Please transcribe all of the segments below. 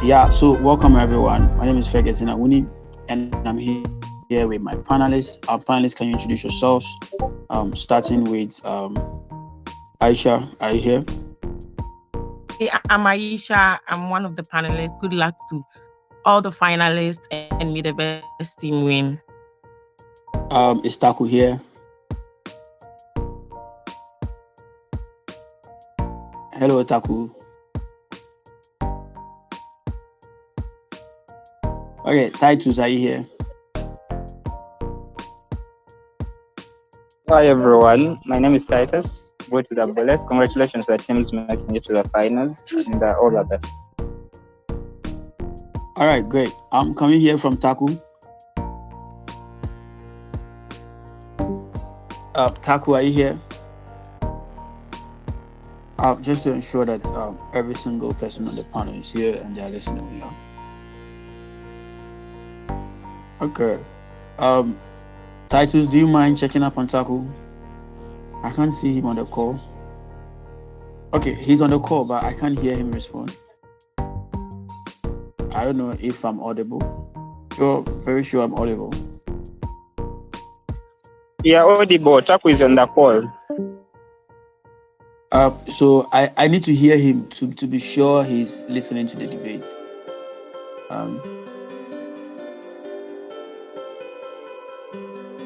Yeah, so welcome everyone. My name is Furgurson Awuni, and I'm here with my panelists. Our panelists, can you introduce yourselves? Starting with Ayisha. Are you here? Hey, I'm Ayisha. I'm one of the panelists. Good luck to all the finalists and may the best team win. Is Taku here? Hello, Taku. Okay, Titus, are you here? Hi everyone, my name is Titus. Go to the Booless. Congratulations to the teams making it to the finals, and all the best. All right, great. I'm coming here from Taku. Taku, are you here? Just to ensure that every single person on the panel is here and they're listening. Okay. Titus, do you mind checking up on Taku? I can't see him on the call. Okay, he's on the call, but I can't hear him respond. I don't know if I'm audible. You're very sure I'm audible. Yeah, audible. Taku is on the call. So I need to hear him to be sure he's listening to the debate.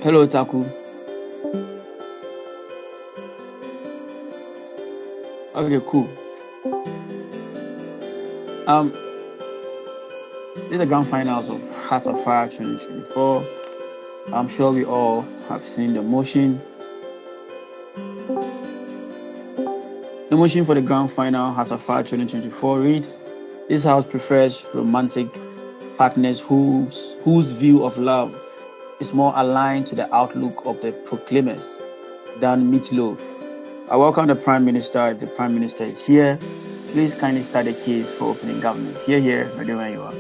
Hello, Taku. Okay, cool. This is the grand finals of Affire 2024. I'm sure we all have seen the motion. The motion for the grand final Affire 2024 reads: this house prefers romantic partners whose view of love is more aligned to the outlook of the proclaimers than Meat Loaf. I welcome the Prime Minister. If the Prime Minister is here, please kindly start the case for opening government. Here, ready when you are.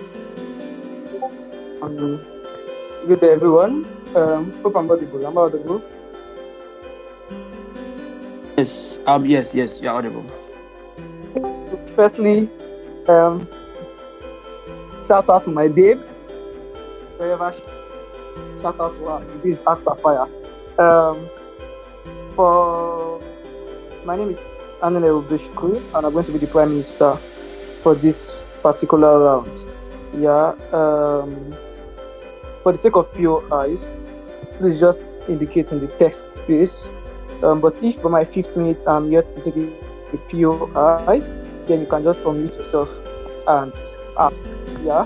Good day, everyone. Hope I'm audible. Am I audible? Yes. Yes, you're audible. Firstly, shout out to my babe. Wherever shout out to her. This is Affire. For my name is Anene, and I'm going to be the Prime Minister for this particular round. Yeah. For the sake of POIs, please just indicate in the text space. But if for my 5th minute I'm yet to take a POI, then you can just unmute yourself and ask. Yeah.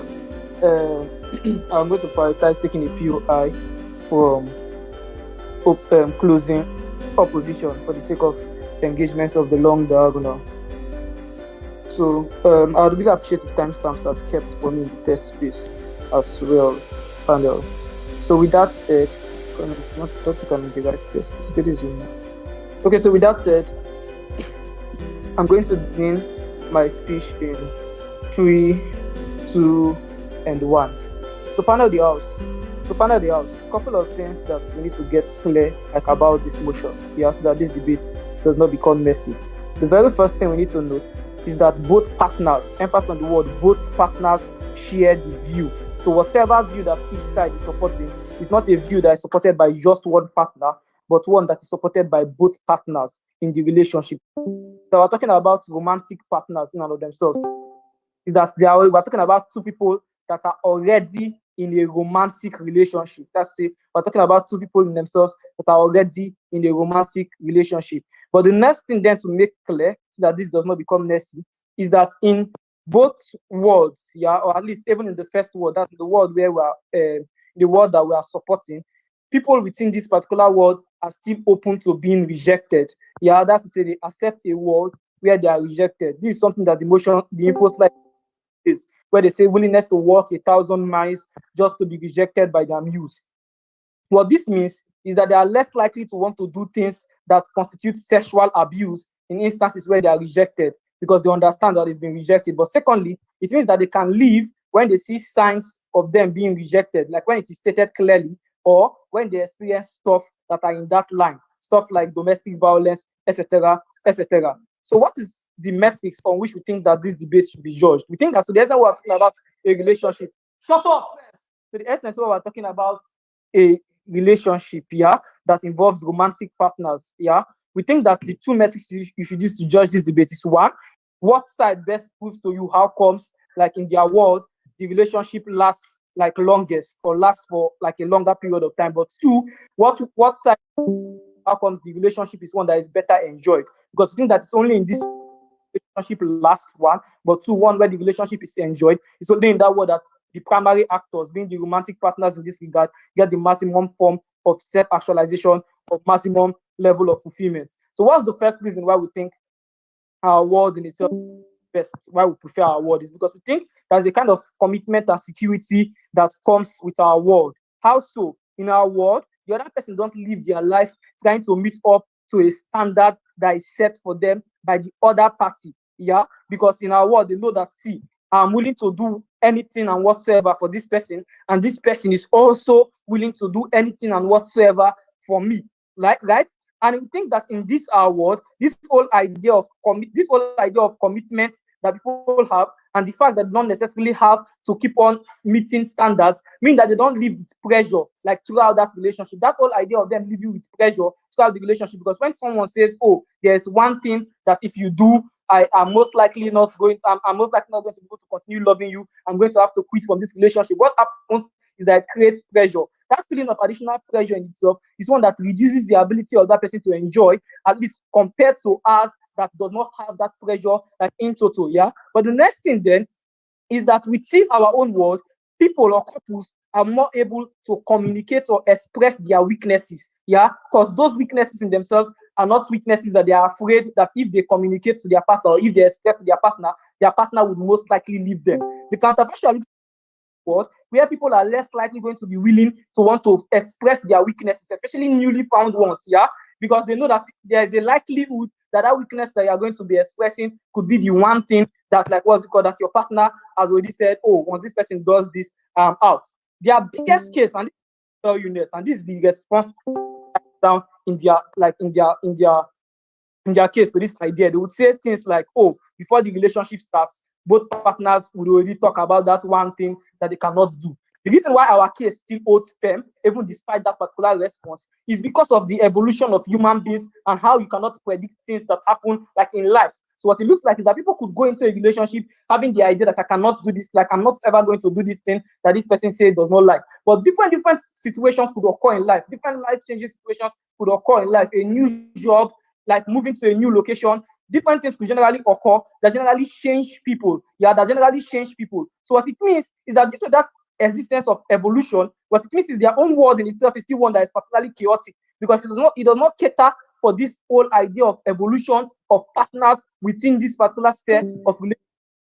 I'm going to prioritize taking a POI from closing opposition for the sake of engagement of the long diagonal. So I would really appreciate if timestamps are kept for me in the test space as well, panel. So with that said, okay, so with that said, I'm going to begin my speech in 3, 2, and 1. So panel the house, a couple of things that we need to get clear about this motion, so that this debate does not become messy. The very first thing we need to note is that both partners, emphasis on the word, both partners share the view. So whatever view that each side is supporting is not a view that is supported by just one partner, but one that is supported by both partners in the relationship. So we're talking about romantic partners in and of themselves. Is that we're talking about two people that are already in a romantic relationship. That's to say, we're talking about two people in themselves that are already in a romantic relationship. But the next thing then to make clear, so that this does not become messy, is that in both worlds, or at least even in the first world, that's the world where we are, the world that we are supporting, people within this particular world are still open to being rejected. That's to say, they accept a world where they are rejected. This is something that the info slide is, where they say willingness to walk 1,000 miles just to be rejected by their muse. What this means is that they are less likely to want to do things that constitute sexual abuse in instances where they are rejected, because they understand that they've been rejected. But secondly, it means that they can leave when they see signs of them being rejected, like when it is stated clearly, or when they experience stuff that are in that line, stuff like domestic violence, etc., etc. So what is the metrics on which we think that this debate should be judged. We think that to the extent we're talking about a relationship, shut up first. To the extent where we're talking about a relationship, yeah, that involves romantic partners, yeah, we think that the two metrics you should use to judge this debate is one, what side best proves to you how comes, like in their world, the relationship lasts like longest or lasts for like a longer period of time. But two, what side how comes the relationship is one that is better enjoyed? Because I think that it's only in this relationship last one, but two, one where the relationship is enjoyed. It's only in that world that the primary actors, being the romantic partners in this regard, get the maximum form of self-actualization, of maximum level of fulfillment. So what's the first reason why we think our world in itself best, why we prefer our world, is because we think there's a kind of commitment and security that comes with our world. How so? In our world, the other person don't live their life trying to meet up to a standard that is set for them by the other party. Yeah, because in our world, they know that, see, I'm willing to do anything and whatsoever for this person, and this person is also willing to do anything and whatsoever for me. Right? And we think that in this our world, this whole idea of commitment that people have, and the fact that they don't necessarily have to keep on meeting standards, mean that they don't live with pressure like throughout that relationship. That whole idea of them living with pressure throughout the relationship, because when someone says, "Oh, there's one thing that if you do, I'm most likely not going to be able to continue loving you. I'm going to have to quit from this relationship." What happens is that it creates pressure. That feeling of additional pressure in itself is one that reduces the ability of that person to enjoy, at least compared to us that does not have that pressure, like in total. Yeah. But the next thing then is that within our own world, people or couples are more able to communicate or express their weaknesses. Yeah, because those weaknesses in themselves are not weaknesses that they are afraid that if they communicate to their partner or if they express to their partner would most likely leave them. The counterfactual world where people are less likely going to be willing to want to express their weaknesses, especially newly found ones, yeah, because they know that there is a likelihood that that weakness that you are going to be expressing could be the one thing that, like, what's it called, that your partner has already said, "Oh, once this person does this, out." Their biggest case, and this is tell you next, and this is the response down in their case to this idea. They would say things like, "Oh, before the relationship starts, both partners would already talk about that one thing that they cannot do." The reason why our case still holds firm, even despite that particular response, is because of the evolution of human beings and how you cannot predict things that happen like in life. So what it looks like is that people could go into a relationship having the idea that I cannot do this, like I'm not ever going to do this thing that this person says does not like. But different situations could occur in life. Different life-changing situations could occur in life. A new job, like moving to a new location, different things could generally occur that generally change people. Yeah, that generally change people. So what it means is that due to that existence of evolution, what it means is their own world in itself is still one that is particularly chaotic, because it does not cater for this whole idea of evolution of partners within this particular sphere of relationship.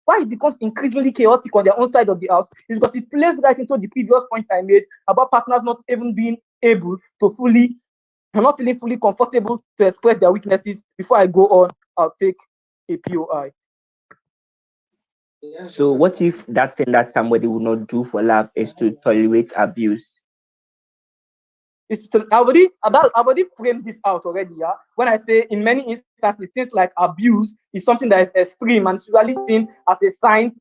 Why it becomes increasingly chaotic on their own side of the house is because it plays right into the previous point I made about partners not even being able to I'm not feeling fully comfortable to express their weaknesses. Before I go on, I'll take a POI. So what if that thing that somebody would not do for love is to tolerate abuse? I've already framed this out already, yeah. When I say in many instances, things like abuse is something that is extreme and is usually seen as a sign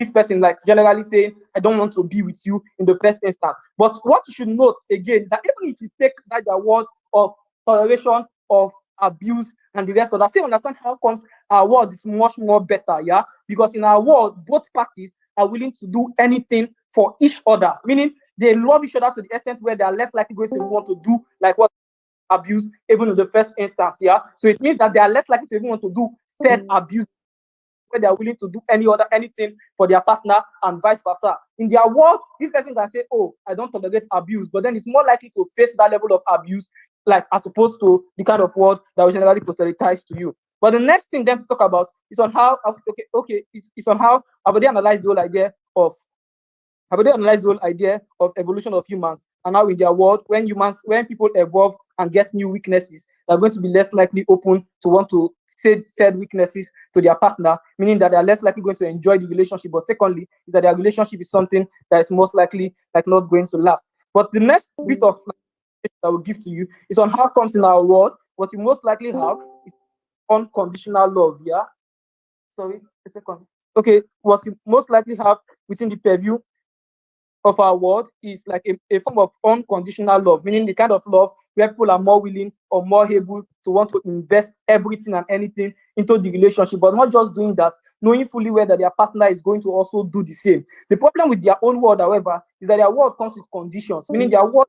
this person, like, generally saying, "I don't want to be with you" in the first instance. But what you should note again, that even if you take that the word of toleration of abuse and the rest of that, still understand how comes our world is much more better, yeah? Because in our world, both parties are willing to do anything for each other, meaning they love each other to the extent where they are less likely going to want to do like what abuse, even in the first instance, yeah? So it means that they are less likely to even want to do said abuse, where they are willing to do anything for their partner and vice versa. In their world, this person can say, "Oh, I don't tolerate abuse," but then it's more likely to face that level of abuse, like as opposed to the kind of word that will generally proselytize to you. But the next thing then to talk about is on how it's on how I've already analyzed the whole idea of evolution of humans, and how in their world, when people evolve and get new weaknesses, they're going to be less likely open to want to say said weaknesses to their partner, meaning that they're less likely going to enjoy the relationship. But secondly, is that their relationship is something that is most likely like not going to last. But the next bit of I will give to you is on how comes in our world, what you most likely have is unconditional love, yeah? sorry, a second. Okay, what you most likely have within the purview of our world is like a form of unconditional love, meaning the kind of love where people are more willing or more able to want to invest everything and anything into the relationship, but not just doing that, knowing fully well that their partner is going to also do the same. The problem with their own world, however, is that their world comes with conditions, meaning their world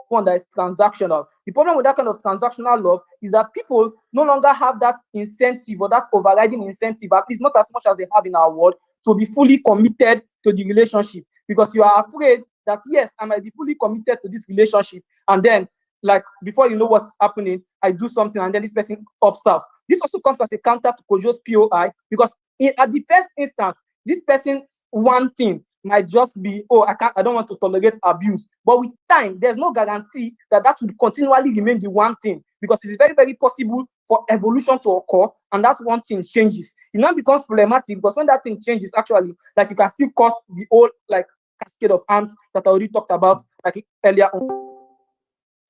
one that is transactional. The problem with that kind of transactional love is that people no longer have that incentive or that overriding incentive, at least not as much as they have in our world, to be fully committed to the relationship, because you are afraid that, yes, I might be fully committed to this relationship, and then, like, before you know what's happening, I do something and then this person opts out. This also comes as a counter to Kojo's POI, because at the first instance, this person's one thing might just be, oh, I don't want to tolerate abuse. But with time, there's no guarantee that that will continually remain the one thing, because it is very, very possible for evolution to occur, and that one thing changes. It now becomes problematic, because when that thing changes, actually, like, you can still cause the whole, like, cascade of harms that I already talked about, like, earlier on.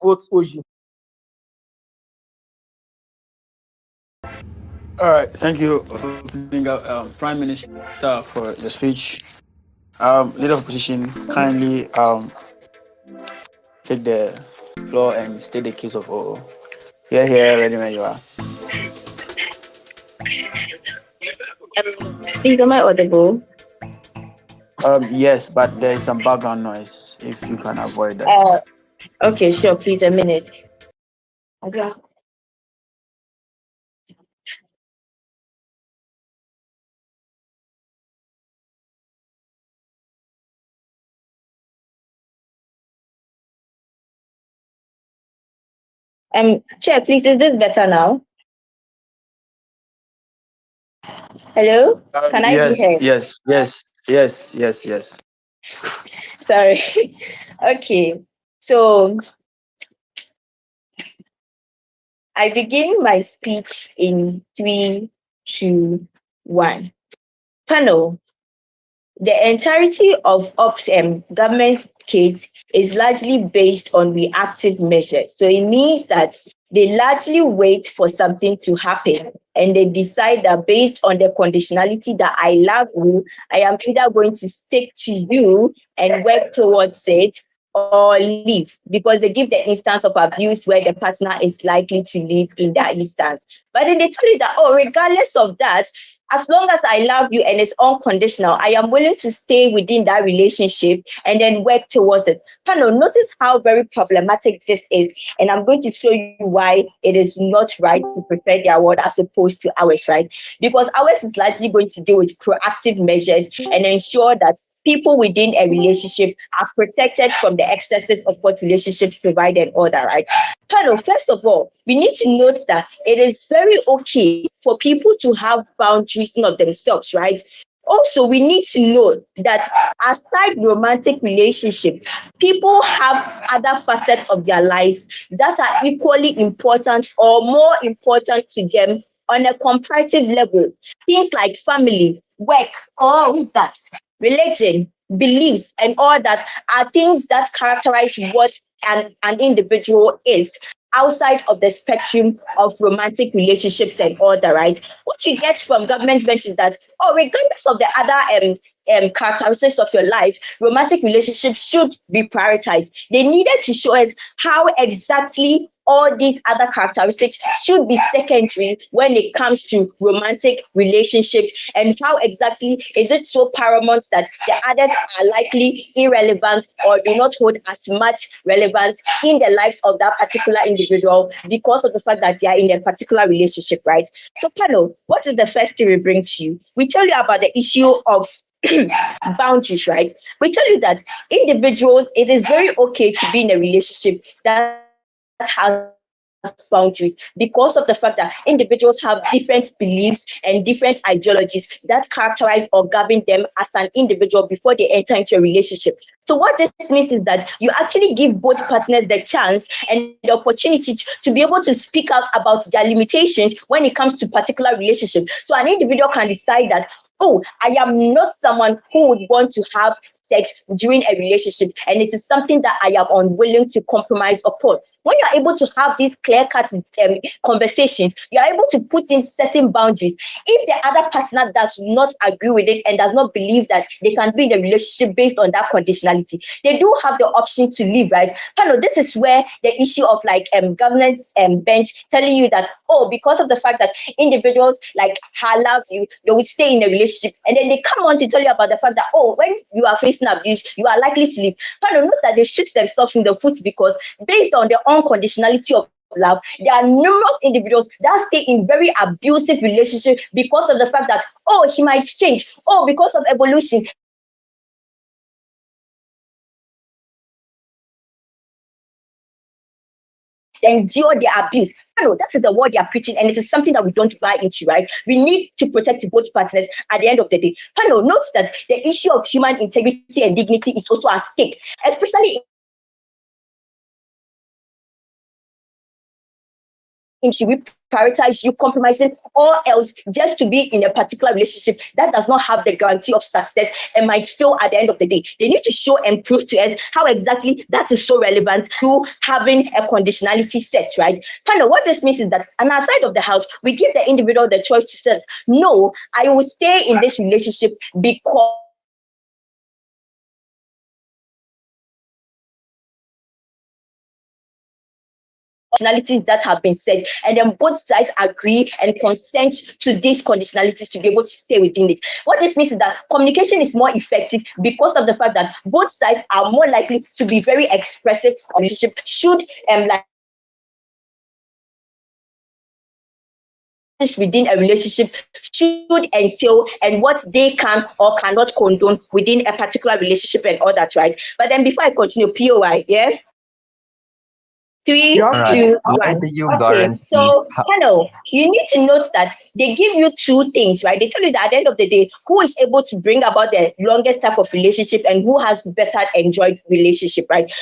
Votes Oji. All right, thank you, Prime Minister, for the speech. Leader of opposition, kindly take the floor and state the case of all. Here, ready when you are. Please, am I audible? Yes, but there is some background noise. If you can avoid that. Okay, sure. Please, a minute. Okay. Chair, please, is this better now? Hello? Can I be heard? Yes. Sorry. Okay. So I begin my speech in 3, 2, 1. Panel. The entirety of government case is largely based on reactive measures. So it means that they largely wait for something to happen, and they decide that based on the conditionality that I love you, I am either going to stick to you and work towards it, or leave, because they give the instance of abuse where the partner is likely to leave in that instance. But then they tell you that, oh, regardless of that, as long as I love you and it's unconditional, I am willing to stay within that relationship and then work towards it. Panel, notice how very problematic this is, and I'm going to show you why it is not right to prefer their word as opposed to ours, right? Because ours is largely going to deal with proactive measures and ensure that people within a relationship are protected from the excesses of what relationships provide and all that, right? Panel, first of all, we need to note that it is very okay for people to have boundaries of themselves, right? Also, we need to know that aside romantic relationship, people have other facets of their lives that are equally important or more important to them on a comparative level. Things like family, work, who's that? Religion, beliefs, and all that are things that characterize what an individual is outside of the spectrum of romantic relationships and all that, right? What you get from government bench is that, regardless of the other characteristics of your life, romantic relationships should be prioritized. They needed to show us how exactly all these other characteristics should be secondary when it comes to romantic relationships, and how exactly is it so paramount that the others are likely irrelevant or do not hold as much relevance in the lives of that particular individual because of the fact that they are in a particular relationship, right? So, panel, what is the first thing we bring to you? We tell you about the issue of boundaries, right? We tell you that individuals, it is very okay to be in a relationship that has boundaries because of the fact that individuals have different beliefs and different ideologies that characterize or govern them as an individual before they enter into a relationship. So what this means is that you actually give both partners the chance and the opportunity to be able to speak out about their limitations when it comes to particular relationship. So an individual can decide that, oh, I am not someone who would want to have sex during a relationship, and it is something that I am unwilling to compromise upon. when you are able to have these clear-cut conversations, you are able to put in certain boundaries. If the other partner does not agree with it and does not believe that they can be in a relationship based on that conditionality, they do have the option to leave, right? This is where the issue of like governance bench telling you that, oh, because of the fact that individuals like love you, they would stay in a relationship, and then they come on to tell you about the fact that, oh, when you are facing abuse, you are likely to leave. Not that they shoot themselves in the foot, because based on the unconditionality of love, there are numerous individuals that stay in very abusive relationships because of the fact that, oh, he might change, oh, because of evolution, endure the abuse. That is the word they are preaching, and it is something that we don't buy into, right? We need to protect both partners at the end of the day. Note that the issue of human integrity and dignity is also at stake, especially should we prioritize you compromising all else just to be in a particular relationship that does not have the guarantee of success and might fail at the end of the day? They need to show and prove to us how exactly that is so relevant to having a conditionality set, right? What this means is that on our side of the house, we give the individual the choice to say, no, I will stay in this relationship because conditionalities that have been set, and then both sides agree and consent to these conditionalities to be able to stay within it. What this means is that communication is more effective because of the fact that both sides are more likely to be very expressive of relationship should within a relationship should entail, and what they can or cannot condone within a particular relationship and all that, right? But then before I continue, POI, yeah? 3, 2, 1. Okay, so you need to note that they give you two things, right? They tell you that at the end of the day, who is able to bring about the longest type of relationship and who has better enjoyed relationship, right?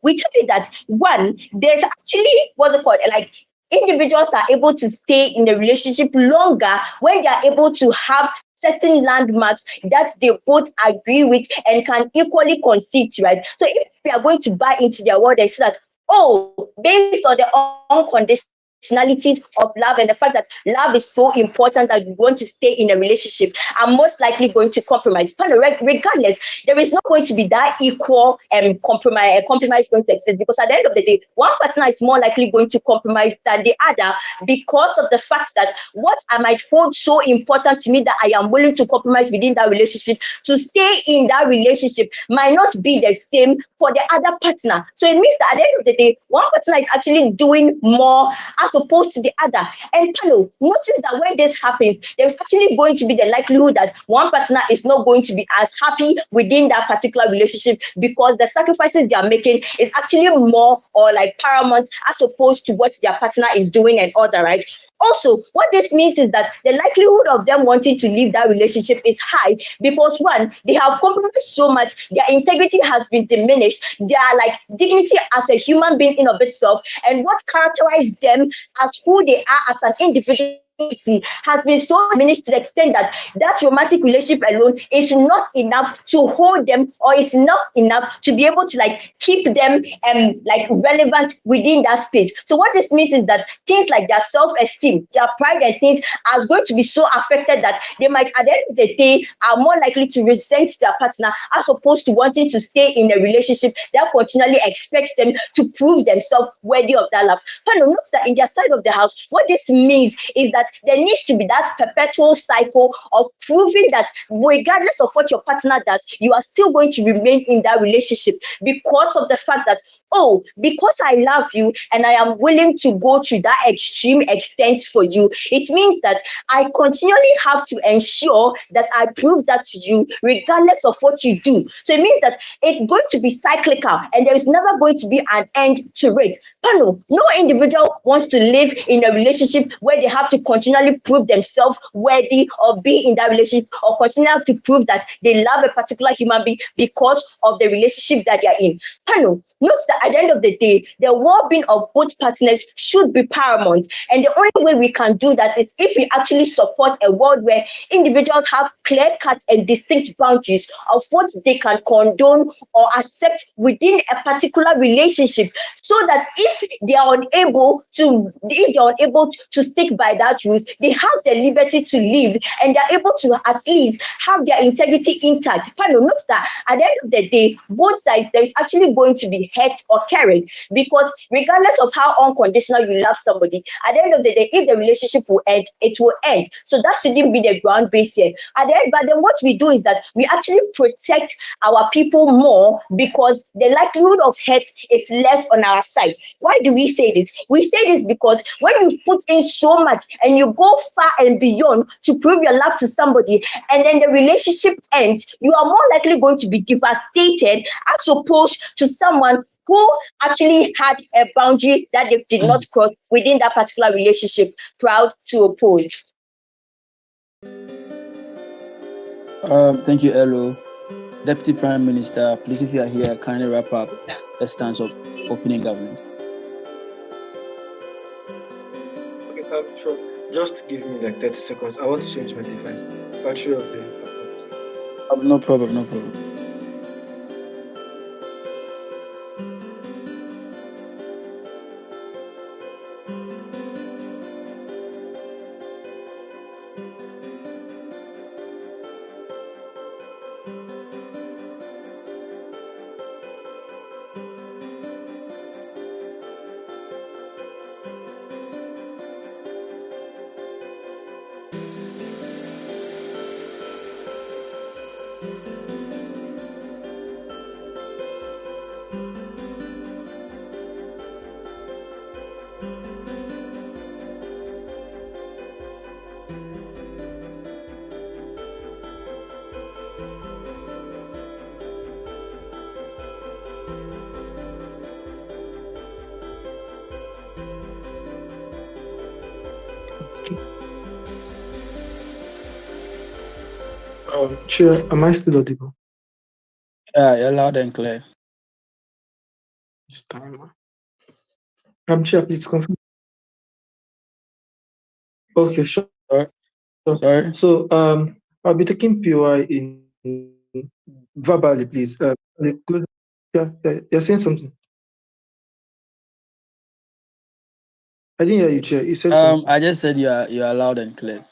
We tell you that one, there's actually what's it called, like individuals are able to stay in a relationship longer when they are able to have certain landmarks that they both agree with and can equally concede to, right? So if we are going to buy into their word and say that, oh, based on the unconditionality of love and the fact that love is so important that we want to stay in a relationship, I'm most likely going to compromise. Regardless, there is not going to be that equal compromise going to exist, because at the end of the day, one partner is more likely going to compromise than the other because of the fact that what I might hold so important to me that I am willing to compromise within that relationship to stay in that relationship might not be the same for the other partner. So it means that at the end of the day, one partner is actually doing more as opposed to the other. And notice that when this happens, there's actually going to be the likelihood that one partner is not going to be as happy within that particular relationship because the sacrifices they are making is actually more or like paramount as opposed to what their partner is doing and all that, right? Also, what this means is that the likelihood of them wanting to leave that relationship is high because one, they have compromised so much, their integrity has been diminished, their like dignity as a human being in of itself, and what characterizes them as who they are as an individual has been so diminished to the extent that that romantic relationship alone is not enough to hold them, or is not enough to be able to like keep them like relevant within that space. So what this means is that things like their self-esteem, their pride and things are going to be so affected that they might at the end of the day are more likely to resent their partner as opposed to wanting to stay in a relationship that continually expects them to prove themselves worthy of that love. Note that in their side of the house, what this means is that there needs to be that perpetual cycle of proving that regardless of what your partner does, you are still going to remain in that relationship because of the fact that, oh, because I love you and I am willing to go to that extreme extent for you, it means that I continually have to ensure that I prove that to you regardless of what you do. So it means that it's going to be cyclical and there is never going to be an end to it. No individual wants to live in a relationship where they have to continually prove themselves worthy of being in that relationship, or continue to prove that they love a particular human being because of the relationship that they are in. Panel, note that at the end of the day, the well-being of both partners should be paramount. And the only way we can do that is if we actually support a world where individuals have clear-cut and distinct boundaries of what they can condone or accept within a particular relationship, so that if they are unable to stick by that rules, they have the liberty to live, and they're able to at least have their integrity intact. Panel, note that at the end of the day, both sides, there is actually going to be hurt or caring, because regardless of how unconditional you love somebody, at the end of the day, if the relationship will end, it will end. So that shouldn't be the ground base here. At the end, but then what we do is that we actually protect our people more, because the likelihood of hurt is less on our side. Why do we say this? We say this because when you put in so much and you go far and beyond to prove your love to somebody, and then the relationship ends, you are more likely going to be devastated as opposed to someone who actually had a boundary that they did not cross within that particular relationship, proud to oppose. Thank you, Elo. Deputy Prime Minister, please, if you are here, kindly wrap up the stance of opening government. Okay, sure. Just give me like 30 seconds. I want to change my device. Battery of the laptop. No problem, no problem. Chair, am I still audible? Yeah, you're loud and clear. Chair, please confirm. Okay, sure. Sorry. So I'll be taking POI in verbally, please. You're saying something. I didn't hear you, Chair. You said something. I just said you are loud and clear.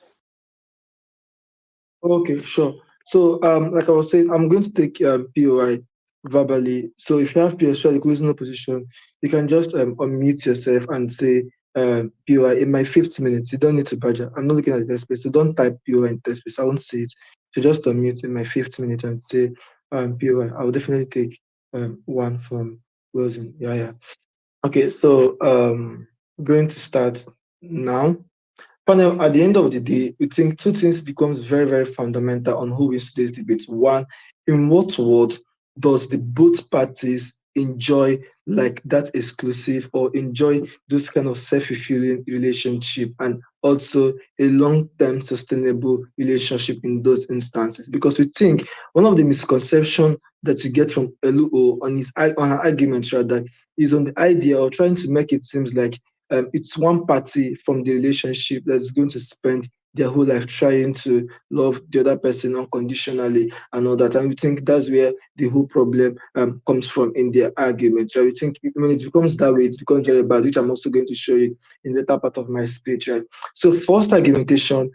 Okay, sure. So like I was saying, I'm going to take POI verbally. So if you have PSY, the closing opposition, you can just unmute yourself and say POI in my 50 minutes. You don't need to badger. I'm not looking at the test space, so don't type POI in test space. I won't see it. So just unmute in my 50 minutes and say POI. I will definitely take one from Wilson. Yeah. Okay, so going to start now. Panel, at the end of the day, we think two things becomes very, very fundamental on who wins today's debate. One, in what world does the both parties enjoy like that exclusive or enjoy those kind of self-fulfilling relationship, and also a long-term sustainable relationship in those instances? Because we think one of the misconceptions that you get from LO on her argument rather is on the idea of trying to make it seems like it's one party from the relationship that's going to spend their whole life trying to love the other person unconditionally and all that. And we think that's where the whole problem comes from in their argument. Right? We think when it becomes that way, it becomes very bad, which I'm also going to show you in the top part of my speech. Right? So first argumentation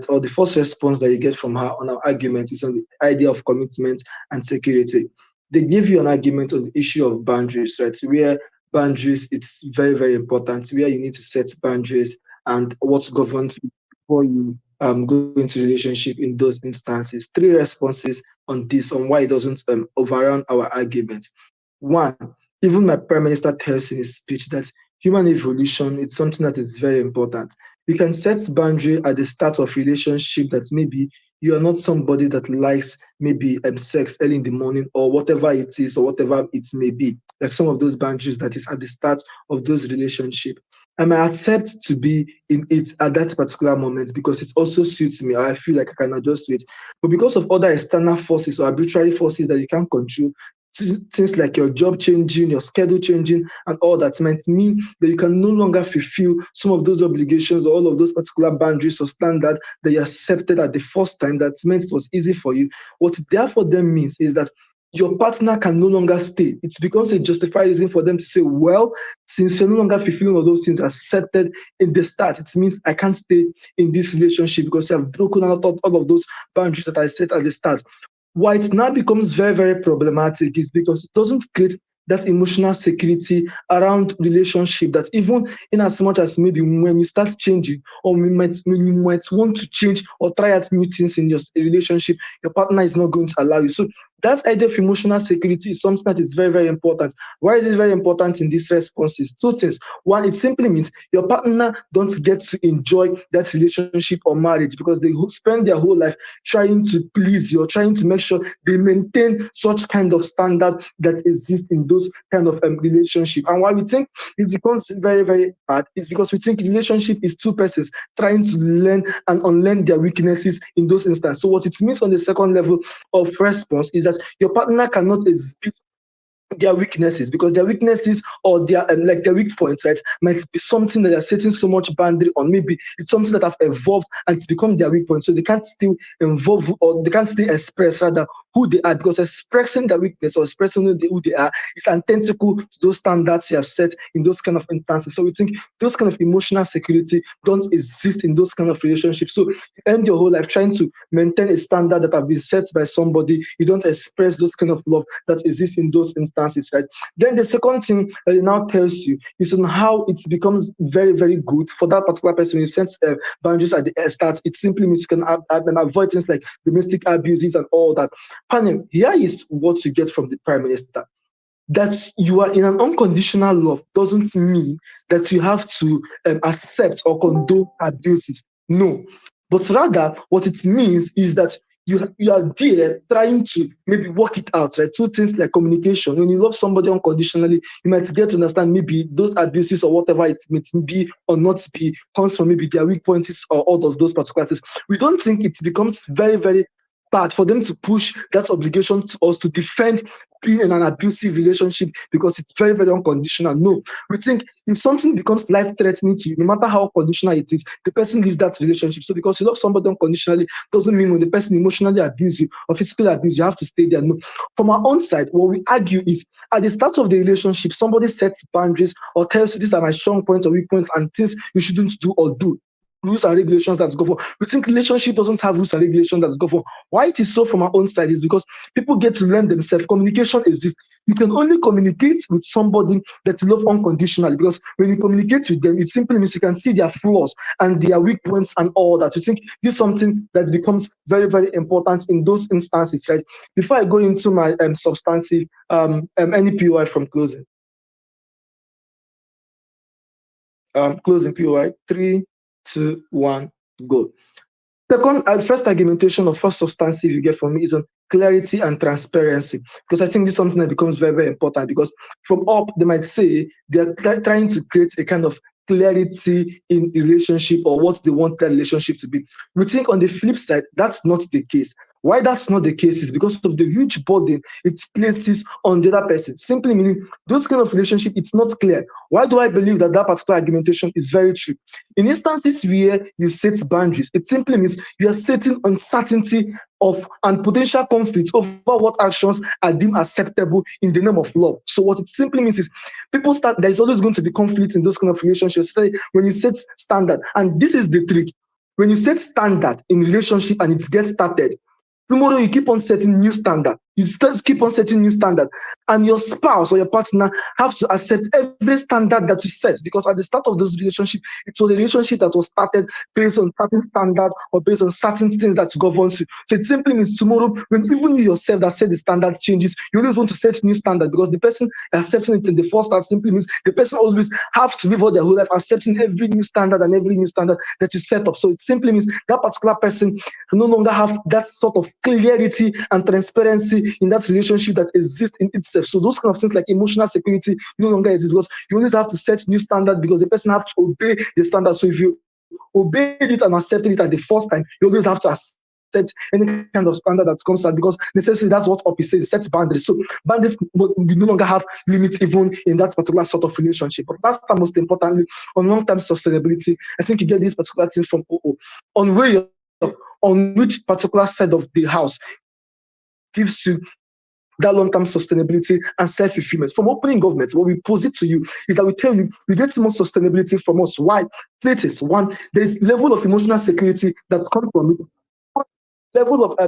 or the first response that you get from her on our argument is on the idea of commitment and security. They give you an argument on the issue of boundaries, right? Where boundaries, it's very, very important, where you need to set boundaries and what governs before you go into relationship in those instances. Three responses on this, on why it doesn't overrun our arguments. One, even my Prime Minister tells in his speech that human evolution is something that is very important. You can set boundary at the start of relationship that maybe you are not somebody that likes maybe sex early in the morning or whatever it is or whatever it may be. Like some of those boundaries that is at the start of those relationships. I might accept to be in it at that particular moment because it also suits me, or I feel like I can adjust to it. But because of other external forces or arbitrary forces that you can't control, things like your job changing, your schedule changing, and all that might mean that you can no longer fulfill some of those obligations or all of those particular boundaries or standards that you accepted at the first time that meant it was easy for you. What it therefore then means is that your partner can no longer stay. It becomes a justified reason for them to say, well, since you're no longer fulfilling all those things accepted in the start, it means I can't stay in this relationship because you have broken out all of those boundaries that I set at the start. Why it now becomes very, very problematic is because it doesn't create that emotional security around relationship, that even in as much as maybe when you start changing or when you might want to change or try out new things in your relationship, your partner is not going to allow you. So that idea of emotional security is something that is very, very important. Why is it very important in these responses? Two things. One, it simply means your partner don't get to enjoy that relationship or marriage because they spend their whole life trying to please you or trying to make sure they maintain such kind of standard that exists in those kind of relationship. And why we think it becomes very, very bad is because we think relationship is two persons trying to learn and unlearn their weaknesses in those instances. So what it means on the second level of response is that your partner cannot exhibit their weaknesses because their weaknesses or their like their weak points, right, might be something that they're setting so much boundary on. Maybe it's something that have evolved and it's become their weak point, so they can't still involve or they can't still express rather who they are, because expressing their weakness or expressing who they are is antithetical to those standards you have set in those kind of instances. So we think those kind of emotional security don't exist in those kind of relationships. So you end your whole life trying to maintain a standard that have been set by somebody. You don't express those kind of love that exists in those instances, right? Then the second thing that it now tells you is on how it becomes very, very good for that particular person. When you set boundaries at the start, it simply means you can avoid things like domestic abuses and all that. Panel, here is what you get from the Prime Minister. That you are in an unconditional love doesn't mean that you have to accept or condone abuses. No. But rather, what it means is that you are there trying to maybe work it out, right? Two things like communication. When you love somebody unconditionally, you might get to understand maybe those abuses or whatever it may be or not be comes from maybe their weak points or all of those particular things. We don't think it becomes very, very bad for them to push that obligation to us to defend being in an abusive relationship because it's very, very unconditional. No, we think if something becomes life-threatening to you, no matter how conditional it is, the person leaves that relationship. So because you love somebody unconditionally doesn't mean when the person emotionally abuses you or physically abuses you, have to stay there. No. From our own side, what we argue is at the start of the relationship, somebody sets boundaries or tells you these are my strong points or weak points and things you shouldn't do or do. Rules and regulations that go for. We think relationship doesn't have rules and regulations that go for. Why it is so from our own side is because people get to learn themselves. Communication exists. You can only communicate with somebody that you love unconditionally, because when you communicate with them, it simply means you can see their flaws and their weak points and all that. You think this is something that becomes very, very important in those instances, right? Before I go into my substantive any POI from closing. Closing POI 3, 2, 1, go. Second, first argumentation or first substantive you get from me is on clarity and transparency, because I think this is something that becomes very, very important, because from up, they might say they're trying to create a kind of clarity in relationship or what they want that relationship to be. We think on the flip side, that's not the case. Why that's not the case is because of the huge burden it places on the other person. Simply meaning those kind of relationship, it's not clear. Why do I believe that that particular argumentation is very true? In instances where you set boundaries, it simply means you are setting uncertainty of and potential conflict over what actions are deemed acceptable in the name of love. So what it simply means is people start, there's always going to be conflict in those kind of relationships, especially when you set standard. And this is the trick. When you set standard in relationship and it gets started, tomorrow you keep on setting new standard. You keep on setting new standard, and your spouse or your partner have to accept every standard that you set, because at the start of those relationships, it was a relationship that was started based on certain standard or based on certain things that governs you. So it simply means tomorrow, when even you yourself that set the standard changes, you always want to set new standard, because the person accepting it in the first start simply means the person always have to live all their whole life accepting every new standard and every new standard that you set up. So it simply means that particular person no longer have that sort of clarity and transparency in that relationship that exists in itself. So those kind of things like emotional security no longer exist because you always have to set new standards because the person has to obey the standard. So if you obeyed it and accepted it at the first time, you always have to accept any kind of standard that comes out because necessarily that's what Opi says, sets boundaries. So boundaries we no longer have limits even in that particular sort of relationship. But that's the most importantly on long-term sustainability. I think you get this particular thing from OO on where on which particular side of the house gives you that long-term sustainability and self-fulfillment. From opening governments, what we posit to you is that we tell you we get more sustainability from us. Why? Places. One, there is level of emotional security that comes from it. Level of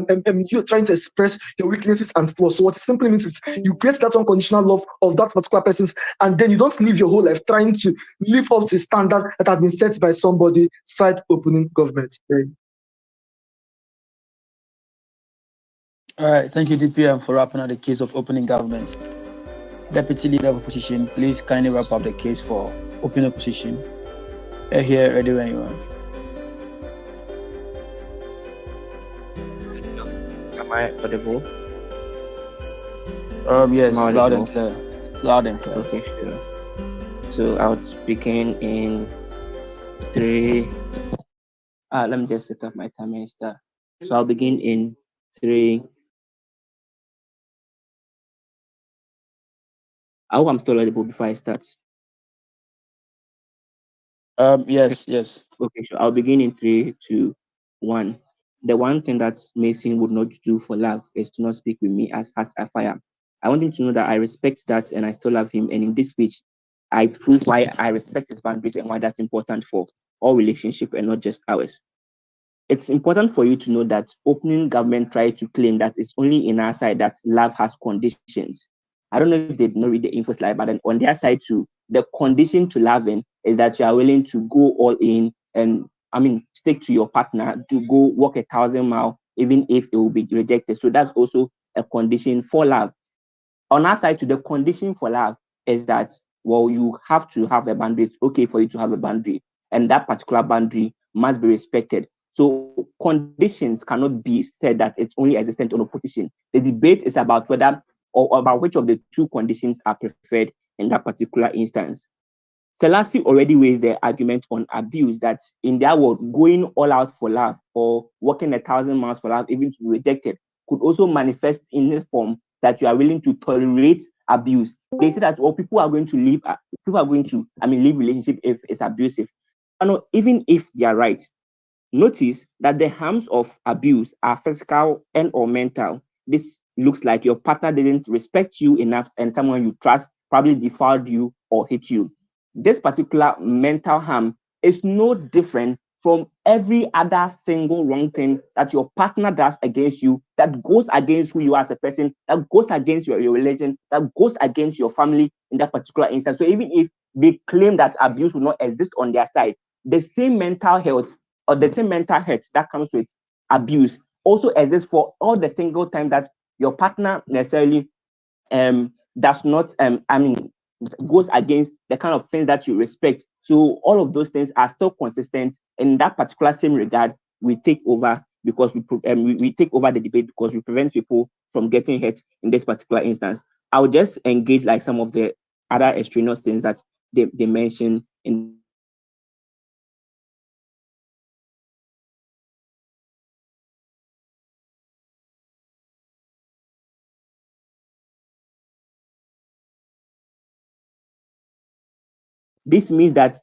you trying to express your weaknesses and flaws. So what it simply means is you get that unconditional love of that particular person's, and then you don't live your whole life trying to live up to a standard that has been set by somebody. Side opening government. All right, thank you, DPM, for wrapping up the case of opening government. Deputy Leader of Opposition, please kindly wrap up the case for opening opposition. Here, ready when you are. Am I audible? Yes, loud and clear. Loud and clear. Okay, sure. So I was speaking in 3. Let me just set up my timer and start. So I'll begin in 3. I hope I'm still audible before I start. Yes. Okay, sure. I'll begin in 3, 2, 1. The one thing that Mason would not do for love is to not speak with me as Affire. I want him to know that I respect that and I still love him. And in this speech, I prove why I respect his boundaries and why that's important for all relationships and not just ours. It's important for you to know that opening government tried to claim that it's only in our side that love has conditions. I don't know if they did not read the info slide, but then on their side too, the condition to loving is that you are willing to go all in and stick to your partner, to go walk 1,000 miles, even if it will be rejected. So that's also a condition for love. On our side, to the condition for love is that, well, you have to have a boundary. It's okay for you to have a boundary, and that particular boundary must be respected. So conditions cannot be said that it's only existent on opposition. The debate is about whether or about which of the two conditions are preferred in that particular instance. Selasi already raised the argument on abuse that in their world, going all out for love or walking 1,000 miles for love, even to be rejected, could also manifest in the form that you are willing to tolerate abuse. They say that people are going to leave relationship if it's abusive. And even if they are right, notice that the harms of abuse are physical and or mental. This looks like your partner didn't respect you enough and someone you trust probably defiled you or hit you. This particular mental harm is no different from every other single wrong thing that your partner does against you, that goes against who you are as a person, that goes against your religion, that goes against your family in that particular instance. So even if they claim that abuse will not exist on their side, the same mental health or the same mental hurt that comes with abuse also exists for all the single times that your partner necessarily does not goes against the kind of things that you respect. So all of those things are still consistent. In that particular same regard, we take over because we take over the debate because we prevent people from getting hurt in this particular instance. I will just engage like some of the other extraneous things that they mention in this means that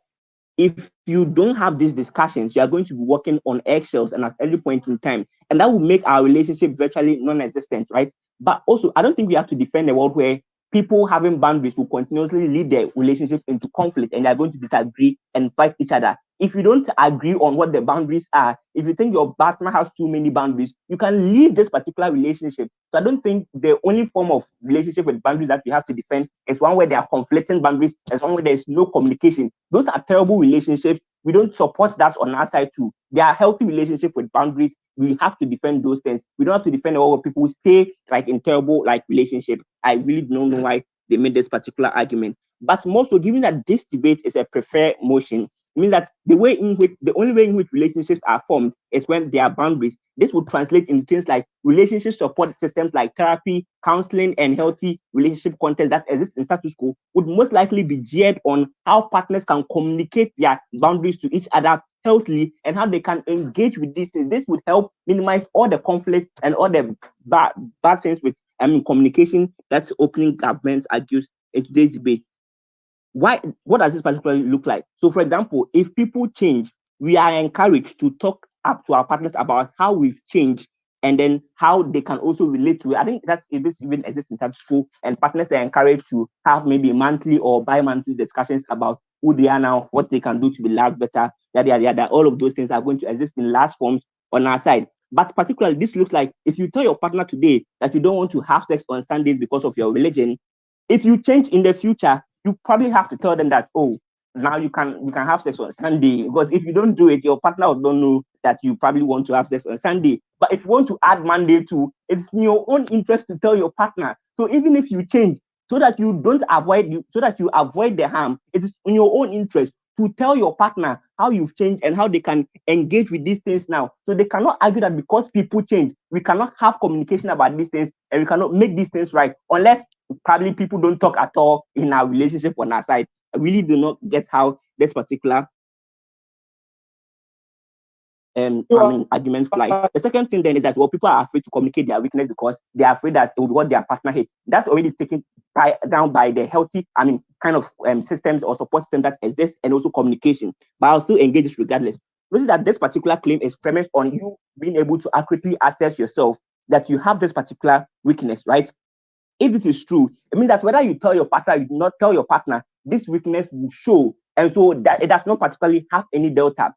if you don't have these discussions, you are going to be working on eggshells and at every point in time. And that will make our relationship virtually non-existent, right? But also, I don't think we have to defend a world where people having boundaries will continuously lead their relationship into conflict and they're going to disagree and fight each other. If you don't agree on what the boundaries are, if you think your partner has too many boundaries, you can leave this particular relationship. So I don't think the only form of relationship with boundaries that we have to defend is one where there are conflicting boundaries and one where there is no communication. Those are terrible relationships. We don't support that on our side too. There are healthy relationships with boundaries. We have to defend those things. We don't have to defend all people who stay like in terrible like relationship. I really don't know why they made this particular argument. But more so, given that this debate is a preferred motion, It means that the only way in which relationships are formed is when there are boundaries. This would translate into things like relationship support systems like therapy, counseling, and healthy relationship content that exists in status quo would most likely be geared on how partners can communicate their boundaries to each other healthily and how they can engage with these things. This would help minimize all the conflicts and all the bad things with communication that's opening governments argues in today's debate. What does this particularly look like? So, for example, if people change, we are encouraged to talk up to our partners about how we've changed and then how they can also relate to it. I think that's if this even exists in type school, and partners are encouraged to have maybe monthly or bi-monthly discussions about who they are now, what they can do to be loved better, yada. All of those things are going to exist in large forms on our side. But particularly, this looks like if you tell your partner today that you don't want to have sex on Sundays because of your religion, if you change in the future, you probably have to tell them that, oh, now you can have sex on Sunday, because if you don't do it, your partner will don't know that you probably want to have sex on Sunday. But if you want to add Monday too, it's in your own interest to tell your partner. So even if you change, so that you avoid the harm, it is in your own interest to tell your partner how you've changed and how they can engage with these things now. So they cannot argue that because people change, we cannot have communication about these things and we cannot make these things right, unless probably people don't talk at all in our relationship on our side. I really do not get how this particular argument fly. The second thing then is that people are afraid to communicate their weakness because they are afraid that it would what their partner hates. That already is taken down by the healthy, kind of systems or support system that exists, and also communication. But I'll still engage this regardless. Notice that this particular claim is premised on you being able to accurately assess yourself that you have this particular weakness, right? If this is true, it means that whether you tell your partner, you do not tell your partner, this weakness will show, and so that it does not particularly have any delta.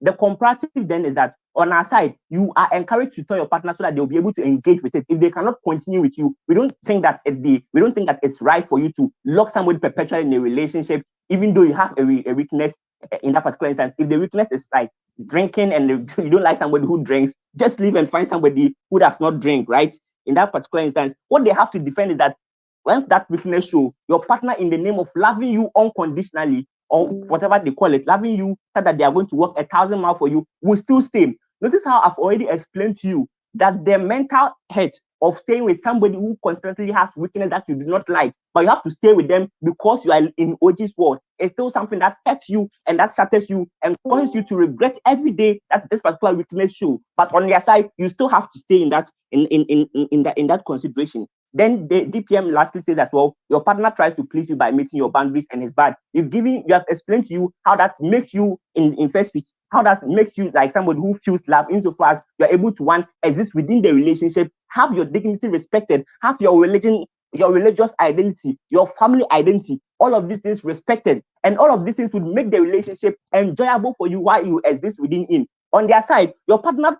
The comparative then is that on our side, you are encouraged to tell your partner so that they'll be able to engage with it. If they cannot continue with you, we don't think that it's right for you to lock somebody perpetually in a relationship, even though you have a weakness in that particular instance. If the weakness is like drinking and you don't like somebody who drinks, just leave and find somebody who does not drink, right? In that particular instance, what they have to defend is that once that weakness shows, your partner, in the name of loving you unconditionally, or whatever they call it, loving you so that they are going to work 1,000 miles for you, will still stay. Notice how I've already explained to you that the mental hurt of staying with somebody who constantly has weakness that you do not like, but you have to stay with them because you are in OG's world, is still something that hurts you and that shatters you and causes you to regret every day that this particular weakness shows. But on their side, you still have to stay in that consideration. Then the DPM lastly says that, well, your partner tries to please you by meeting your boundaries and is bad. You have explained to you how that makes you in first speech, how that makes you like somebody who feels love insofar as you're able to exist within the relationship, have your dignity respected, have your religion, your religious identity, your family identity, all of these things respected. And all of these things would make the relationship enjoyable for you while you exist within it. On their side, your partner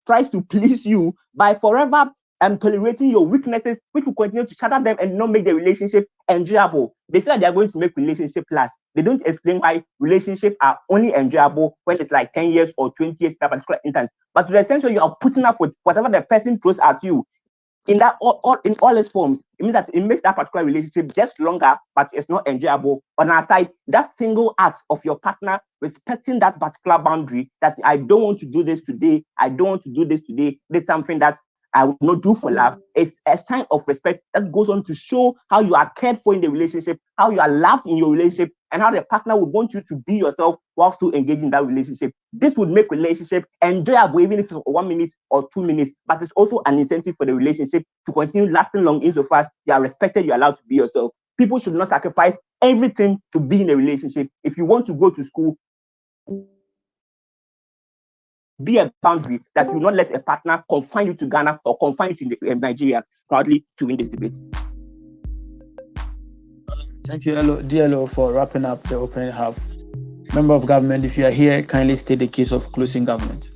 tries to please you by forever tolerating your weaknesses, which will continue to shatter them and not make the relationship enjoyable. They say that they are going to make relationship last. They don't explain why relationships are only enjoyable when it's like 10 years or 20 years in that particular instance. But to the extent you are putting up with whatever the person throws at you, in all its forms, it means that it makes that particular relationship just longer, but it's not enjoyable. On our side, that single act of your partner respecting that particular boundary, that I don't want to do this today, I don't want to do this today, this is something that I will not do for love, is a sign of respect that goes on to show how you are cared for in the relationship, how you are loved in your relationship, and how the partner would want you to be yourself while still engaging in that relationship. This would make relationship enjoyable, even if it's 1 minute or 2 minutes, but it's also an incentive for the relationship to continue lasting long insofar as you are respected, you're allowed to be yourself. People should not sacrifice everything to be in a relationship. If you want to go to school, be a boundary that will not let a partner confine you to Ghana or confine you to Nigeria. Proudly to win this debate. Thank you, DLO, for wrapping up the opening half. Member of government, if you are here, kindly state the case of closing government.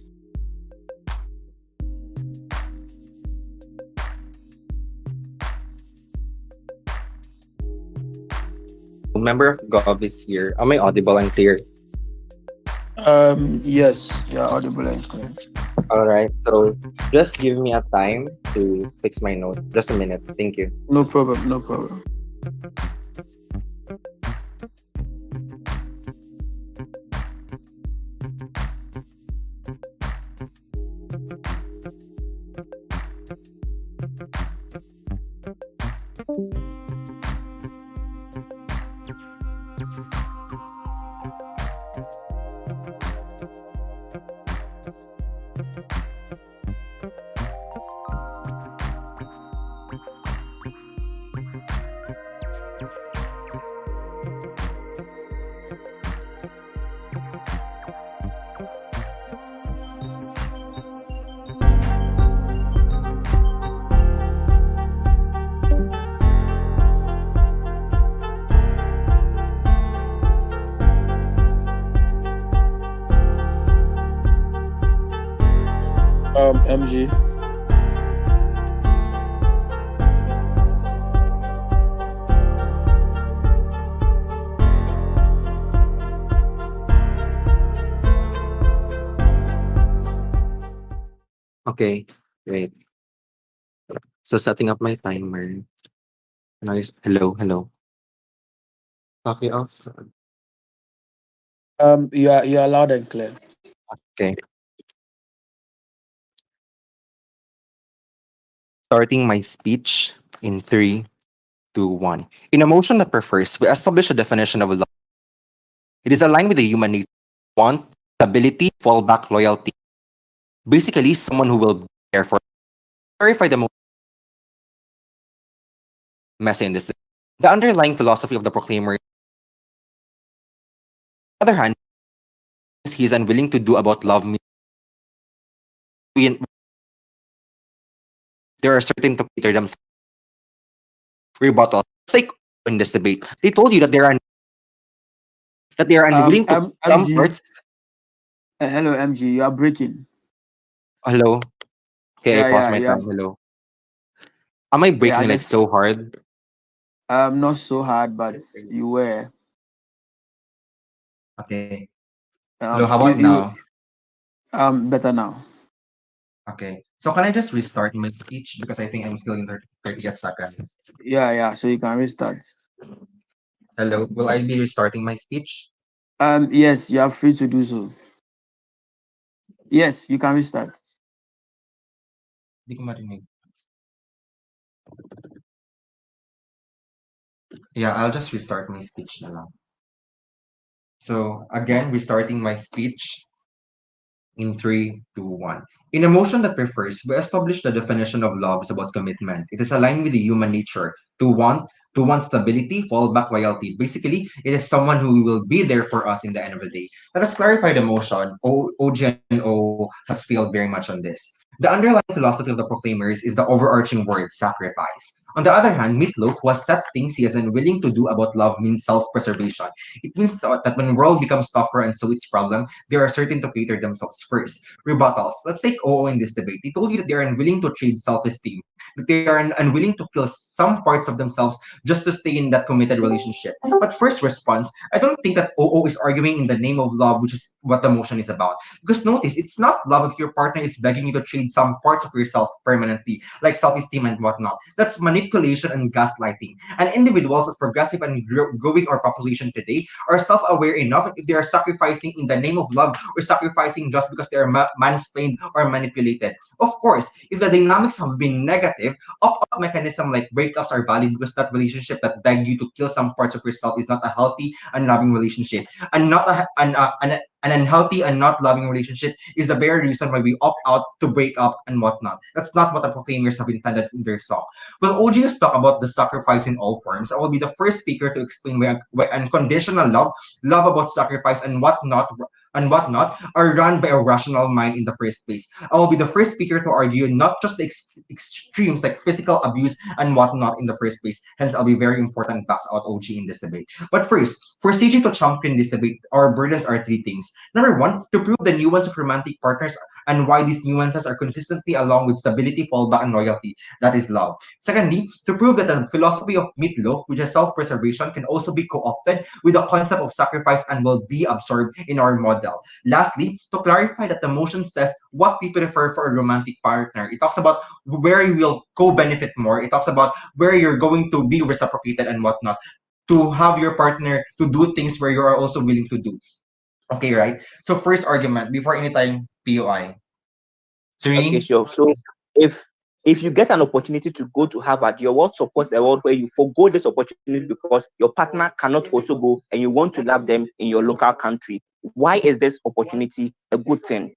Member of Gov is here. Am I audible and clear? Yes, you are audible and clear. All right, so just give me a time to fix my note. Just a minute. Thank you. No problem, no problem. MG. Okay, great. So setting up my timer. Nice. Hello. Copy off. You are loud and clear. Okay. Starting my speech in 3, 2, 1. In a motion that prefers, we establish a definition of love. It is aligned with the human nature. Want, stability, fallback, loyalty. Basically, someone who will be there for. Clarify the message in this. The underlying philosophy of the proclaimer. On the other hand, he is unwilling to do about love. There are certain to cater themselves. Rebuttal. It's like in this debate, they told you that they are unwilling to some MG. parts. Hello, MG. You are breaking. Hello. Okay, I paused my Yeah. time. Hello. Am I breaking like so hard? Not so hard, but you were. Okay. Hello, how about now? Better now. Okay. So can I just restart my speech because I think I'm still in 30th second. Yeah. So you can restart. Hello. Will I be restarting my speech? Yes, you are free to do so. Yes, you can restart. Di ko marinig. Yeah, I'll just restart my speech na lang. So again, restarting my speech in 3, 2, 1. In a motion that prefers, we establish the definition of love is about commitment. It is aligned with the human nature to want stability, fallback, loyalty. Basically, it is someone who will be there for us in the end of the day. Let us clarify the motion. OG and O has failed very much on this. The underlying philosophy of the proclaimers is the overarching word sacrifice. On the other hand, Meat Loaf, who has set things he is unwilling to do about love, means self-preservation. It means that when the world becomes tougher and so its problem, they are certain to cater themselves first. Rebuttals. Let's take OO in this debate. They told you that they are unwilling to trade self-esteem, that they are unwilling to kill some parts of themselves just to stay in that committed relationship. But first response, I don't think that OO is arguing in the name of love, which is what the motion is about. Because notice, it's not love if your partner is begging you to trade some parts of yourself permanently, like self-esteem and whatnot. That's manipulation and gaslighting. And individuals as progressive and growing our population today are self-aware enough if they are sacrificing in the name of love or sacrificing just because they are mansplained or manipulated. Of course, if the dynamics have been negative, opt-out mechanism like breakups are valid because that relationship that begged you to kill some parts of yourself is not a healthy and loving relationship, and not an unhealthy and not loving relationship is the very reason why we opt out to break up and whatnot. That's not what the proclaimers have intended in their song. Well, OG has talked about the sacrifice in all forms. I will be the first speaker to explain why unconditional love about sacrifice and whatnot are run by a rational mind in the first place. I will be the first speaker to argue not just the extremes like physical abuse and whatnot in the first place. Hence, I'll be very important backs out OG in this debate. But first, for CG to champion this debate, our burdens are three things. Number one, to prove the nuance of romantic partners and why these nuances are consistently along with stability, fallback, and loyalty. That is love. Secondly, to prove that the philosophy of Meat Loaf, which is self-preservation, can also be co-opted with the concept of sacrifice and will be absorbed in our model. Lastly, to clarify that the motion says what we prefer for a romantic partner. It talks about where you will co-benefit more. It talks about where you're going to be reciprocated and whatnot. To have your partner to do things where you are also willing to do. Okay, right? So first argument, before any time, POI. Okay, 3, sure. So if you get an opportunity to go to Harvard, your world supports a world where you forgo this opportunity because your partner cannot also go and you want to love them in your local country. Why is this opportunity a good thing?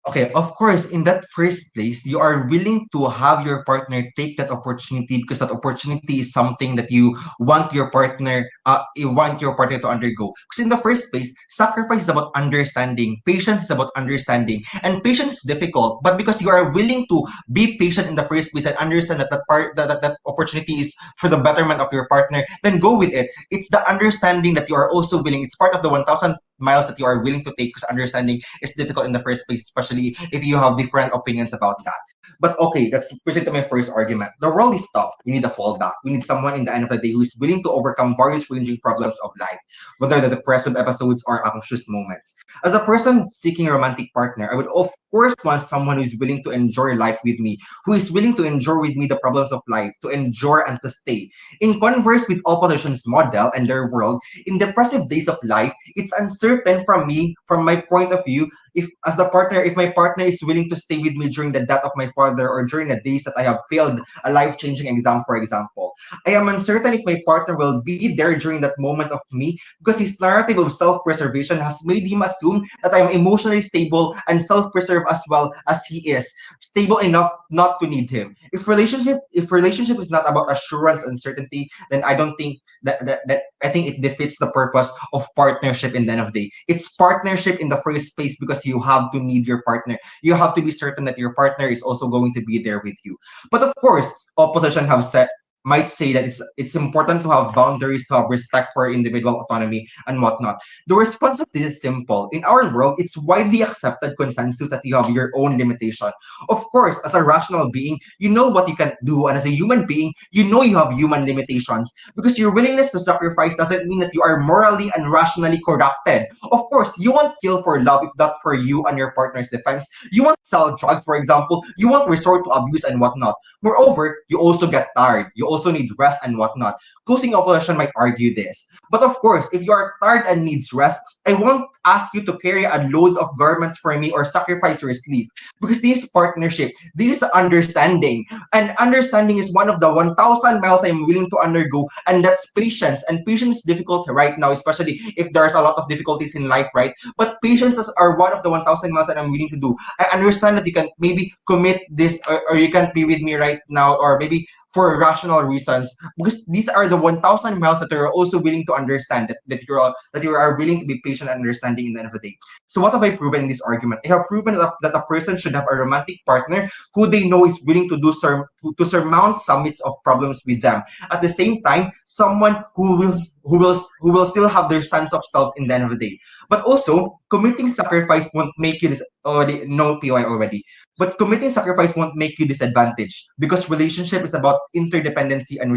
Okay, of course, in that first place, you are willing to have your partner take that opportunity because that opportunity is something that you want your partner to undergo. Because in the first place, sacrifice is about understanding, patience is about understanding, and patience is difficult. But because you are willing to be patient in the first place and understand that that opportunity is for the betterment of your partner, then go with it. It's the understanding that you are also willing. It's part of the 1,000 miles that you are willing to take, because understanding is difficult in the first place, especially if you have different opinions about that. But okay, let's proceed to my first argument. The world is tough. We need a fallback. We need someone in the end of the day who is willing to overcome various ranging problems of life, whether the depressive episodes or anxious moments. As a person seeking a romantic partner, I would of course want someone who is willing to enjoy life with me, who is willing to endure with me the problems of life, to endure and to stay. In converse with opposition's model and their world, in depressive days of life, it's uncertain from my point of view, if my partner is willing to stay with me during the death of my father or during the days that I have failed a life-changing exam, for example. I am uncertain if my partner will be there during that moment of me, because his narrative of self-preservation has made him assume that I am emotionally stable and self-preserve as well as he is, stable enough not to need him. If relationship is not about assurance and certainty, then I don't think that I think it defeats the purpose of partnership in the end of the day. It's partnership in the first place because you have to need your partner. You have to be certain that your partner is also going to be there with you. But of course, opposition have said might say that it's important to have boundaries, to have respect for individual autonomy and whatnot. The response of this is simple. In our world, it's widely accepted consensus that you have your own limitation. Of course, as a rational being, you know what you can do, and as a human being, you know you have human limitations. Because your willingness to sacrifice doesn't mean that you are morally and rationally corrupted. Of course, you won't kill for love if not for you and your partner's defense. You won't sell drugs, for example. You won't resort to abuse and whatnot. Moreover, you also get tired. You also need rest and whatnot. Closing opposition might argue this. But of course, if you are tired and needs rest, I won't ask you to carry a load of garments for me or sacrifice your sleep. Because this is partnership. This is understanding. And understanding is one of the 1,000 miles I'm willing to undergo. And that's patience. And patience is difficult right now, especially if there's a lot of difficulties in life, right? But patience are one of the 1,000 miles that I'm willing to do. I understand that you can maybe commit this, or you can't be with me right now, or maybe for rational reasons, because these are the 1,000 miles that you're also willing to understand, that you are willing to be patient and understanding in the end of the day. So what have I proven in this argument? I have proven that a person should have a romantic partner who they know is willing to to surmount summits of problems with them. At the same time, someone who will still have their sense of self in the end of the day. But also, committing sacrifice won't make you this already no POI already. But committing sacrifice won't make you disadvantaged, because relationship is about interdependency and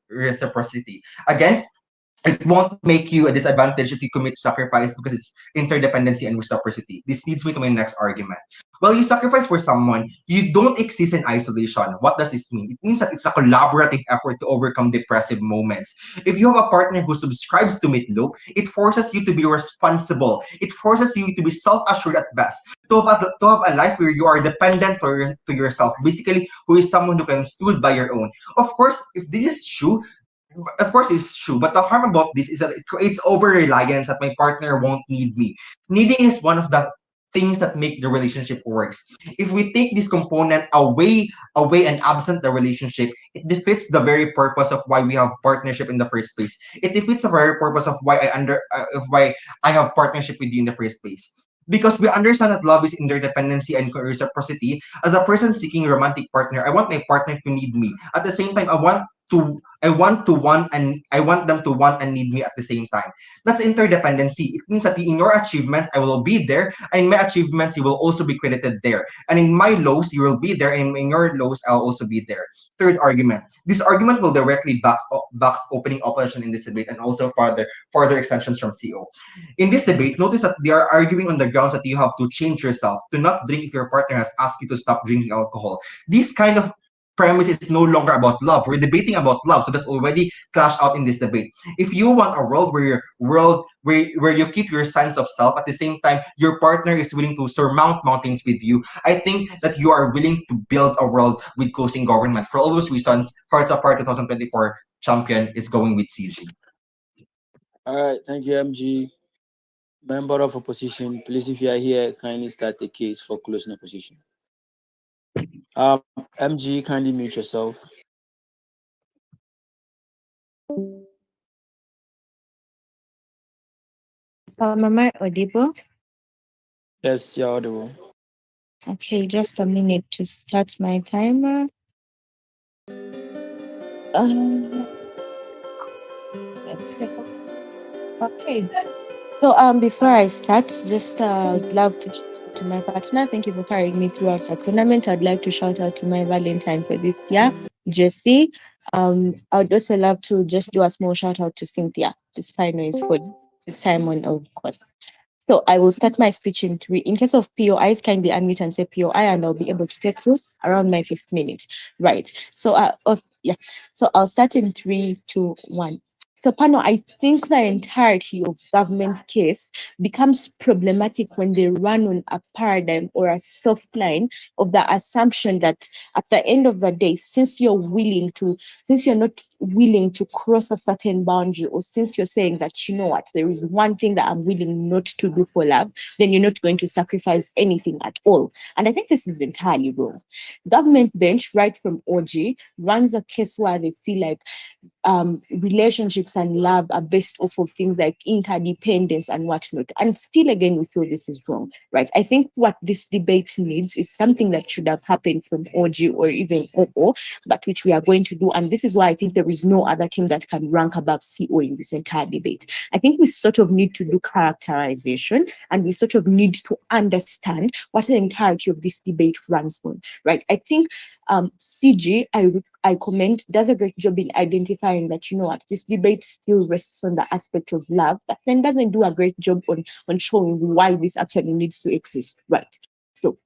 reciprocity. Again, it won't make you a disadvantage if you commit sacrifice, because it's interdependency and reciprocity. This leads me to my next argument. Well, you sacrifice for someone, you don't exist in isolation. What does this mean? It means that it's a collaborative effort to overcome depressive moments. If you have a partner who subscribes to Meat Loaf, it forces you to be responsible. It forces you to be self-assured at best. To have a life where you are dependent to yourself. Basically, who is someone who can stood by your own. Of course, if this is true, of course it's true, but the harm about this is that it creates over reliance, that my partner won't need me. Needing is one of the things that make the relationship works. If we take this component away and absent the relationship, it defeats the very purpose of why we have partnership in the first place. It defeats the very purpose of why I have partnership with you in the first place. Because we understand that love is interdependency and reciprocity. As a person seeking a romantic partner, I want my partner to need me. At the same time, I want them to want and need me at the same time. That's interdependency. It means that in your achievements, I will be there, and in my achievements, you will also be credited there. And in my lows, you will be there, and in your lows, I'll also be there. Third argument. This argument will directly backs opening opposition in this debate, and also further extensions from CO. In this debate, notice that they are arguing on the grounds that you have to change yourself, to not drink if your partner has asked you to stop drinking alcohol. This kind of premise is no longer about love. We're debating about love, so that's already clashed out in this debate. If you want a world where you keep your sense of self, at the same time your partner is willing to surmount mountains with you, I think that you are willing to build a world with closing government. For all those reasons, Hearts of Fire 2024 champion is going with CG. All right, thank you, MG. Member of opposition, please, if you are here, kindly start the case for closing opposition. MG, kindly mute yourself. Am I audible? Yes, you're audible. Okay, just a minute to start my timer. Let's see. Okay. So before I start, just would love to shout out to my partner. Thank you for carrying me throughout the tournament. I'd like to shout out to my Valentine for this year, Jesse. I would also love to just do a small shout out to Cynthia. This final is for Simon, of course. So I will start my speech in three. In case of POIs, kindly unmute and say POI, and I'll be able to take through around my fifth minute. Right. So yeah. So I'll start in 3, 2, 1. So Pano, I think the entirety of government case becomes problematic when they run on a paradigm or a soft line of the assumption that at the end of the day, since you're not willing to cross a certain boundary, or since you're saying that, you know what, there is one thing that I'm willing not to do for love, then you're not going to sacrifice anything at all. And I think this is entirely wrong. Government bench, right from OG, runs a case where they feel like relationships and love are based off of things like interdependence and whatnot. And still, again, we feel this is wrong, right? I think what this debate needs is something that should have happened from OG or even OO, but which we are going to do. And this is why I think there is no other team that can rank above CO in this entire debate. I think we sort of need to do characterization, and we sort of need to understand what the entirety of this debate runs on, right? I think CG, I comment, does a great job in identifying that, you know what, this debate still rests on the aspect of love, but then doesn't do a great job on showing why this actually needs to exist, right? So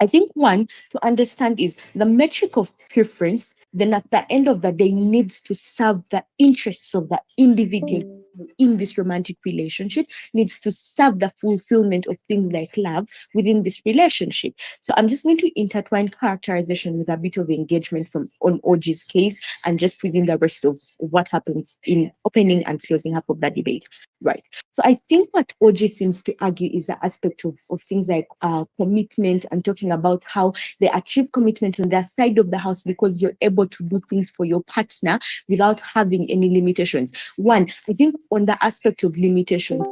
I think one to understand is the metric of preference, then at the end of the day, needs to serve the interests of the individual in this romantic relationship, needs to serve the fulfillment of things like love within this relationship. So I'm just going to intertwine characterization with a bit of engagement from on OG's case and just within the rest of what happens in opening and closing up of the debate. Right. So I think what OG seems to argue is the aspect of things like commitment, and talking about how they achieve commitment on their side of the house because you're able to do things for your partner without having any limitations. One, I think on the aspect of limitations,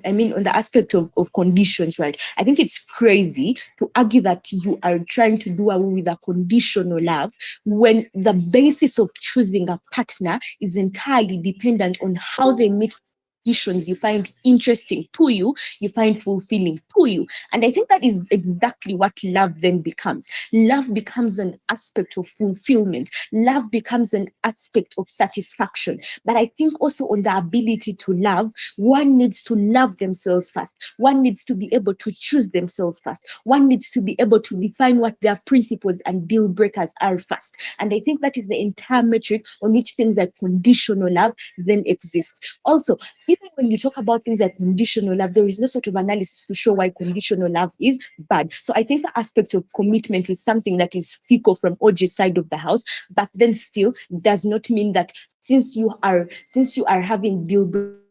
I mean, on the aspect of conditions, right? I think it's crazy to argue that you are trying to do away with a conditional love when the basis of choosing a partner is entirely dependent on how they meet conditions you find interesting to you, you find fulfilling to you. And I think that is exactly what love then becomes. Love becomes an aspect of fulfillment. Love becomes an aspect of satisfaction. But I think also on the ability to love, one needs to love themselves first. One needs to be able to choose themselves first. One needs to be able to define what their principles and deal breakers are first. And I think that is the entire metric on which things like conditional love then exist. Also, even when you talk about things like conditional love, there is no sort of analysis to show why conditional love is bad. So I think the aspect of commitment is something that is fickle from OG's side of the house, but then still does not mean that since you are having deal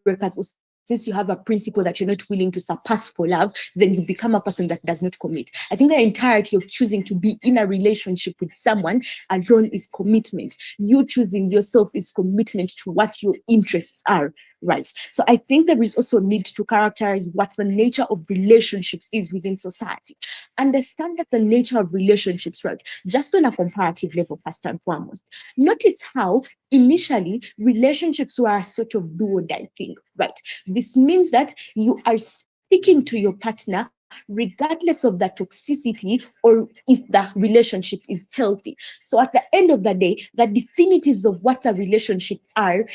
breakers, or since you have a principle that you're not willing to surpass for love, then you become a person that does not commit. I think the entirety of choosing to be in a relationship with someone alone is commitment. You choosing yourself is commitment to what your interests are. Right. So I think there is also need to characterize what the nature of relationships is within society. Understand that the nature of relationships, right, just on a comparative level, first and foremost. Notice how initially relationships were a sort of do or die thing, right? This means that you are speaking to your partner regardless of the toxicity or if the relationship is healthy. So at the end of the day, the definitives of what a relationship are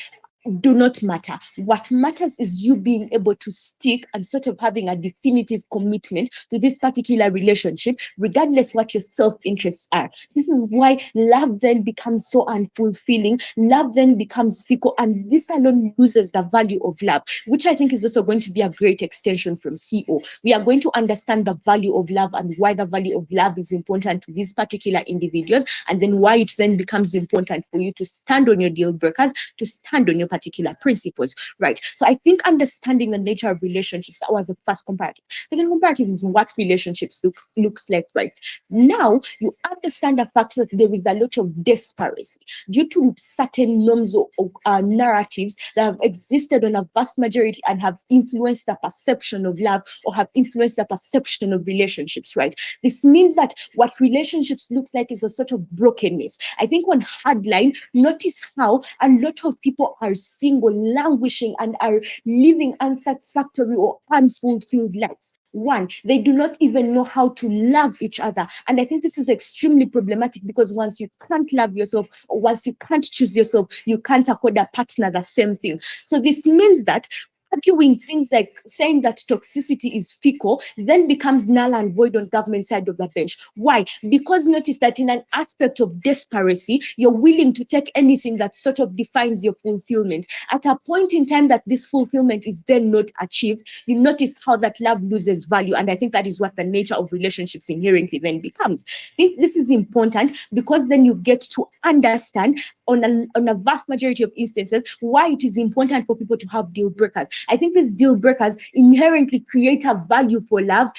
do not matter. What matters is you being able to stick and sort of having a definitive commitment to this particular relationship, regardless what your self-interests are. This is why love then becomes so unfulfilling. Love then becomes fickle, and this alone loses the value of love, which I think is also going to be a great extension from CO. We are going to understand the value of love and why the value of love is important to these particular individuals, and then why it then becomes important for you to stand on your deal breakers, to stand on your particular principles, right? So I think understanding the nature of relationships, that was the first comparative. Second comparative is what relationships looks like, right? Now you understand the fact that there is a lot of disparity due to certain norms or narratives that have existed on a vast majority and have influenced the perception of love or have influenced the perception of relationships, right? This means that what relationships looks like is a sort of brokenness. I think on hardline, notice how a lot of people are single, languishing, and are living unsatisfactory or unfulfilled lives. One, they do not even know how to love each other. And I think this is extremely problematic because once you can't love yourself, or once you can't choose yourself, you can't accord a partner the same thing. So this means that arguing things like saying that toxicity is fecal then becomes null and void on government side of the bench. Why? Because notice that in an aspect of desperation, you're willing to take anything that sort of defines your fulfillment. At a point in time that this fulfillment is then not achieved, you notice how that love loses value. And I think that is what the nature of relationships inherently then becomes. This is important because then you get to understand on a vast majority of instances why it is important for people to have deal breakers. I think these deal breakers inherently create a value for love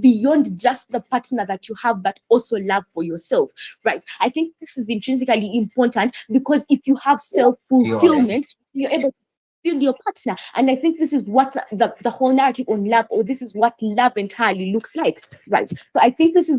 beyond just the partner that you have, but also love for yourself, right? I think this is intrinsically important because if you have self-fulfillment, you're able to fulfill your partner. And I think this is what the whole narrative on love, or this is what love entirely looks like, right? So I think this is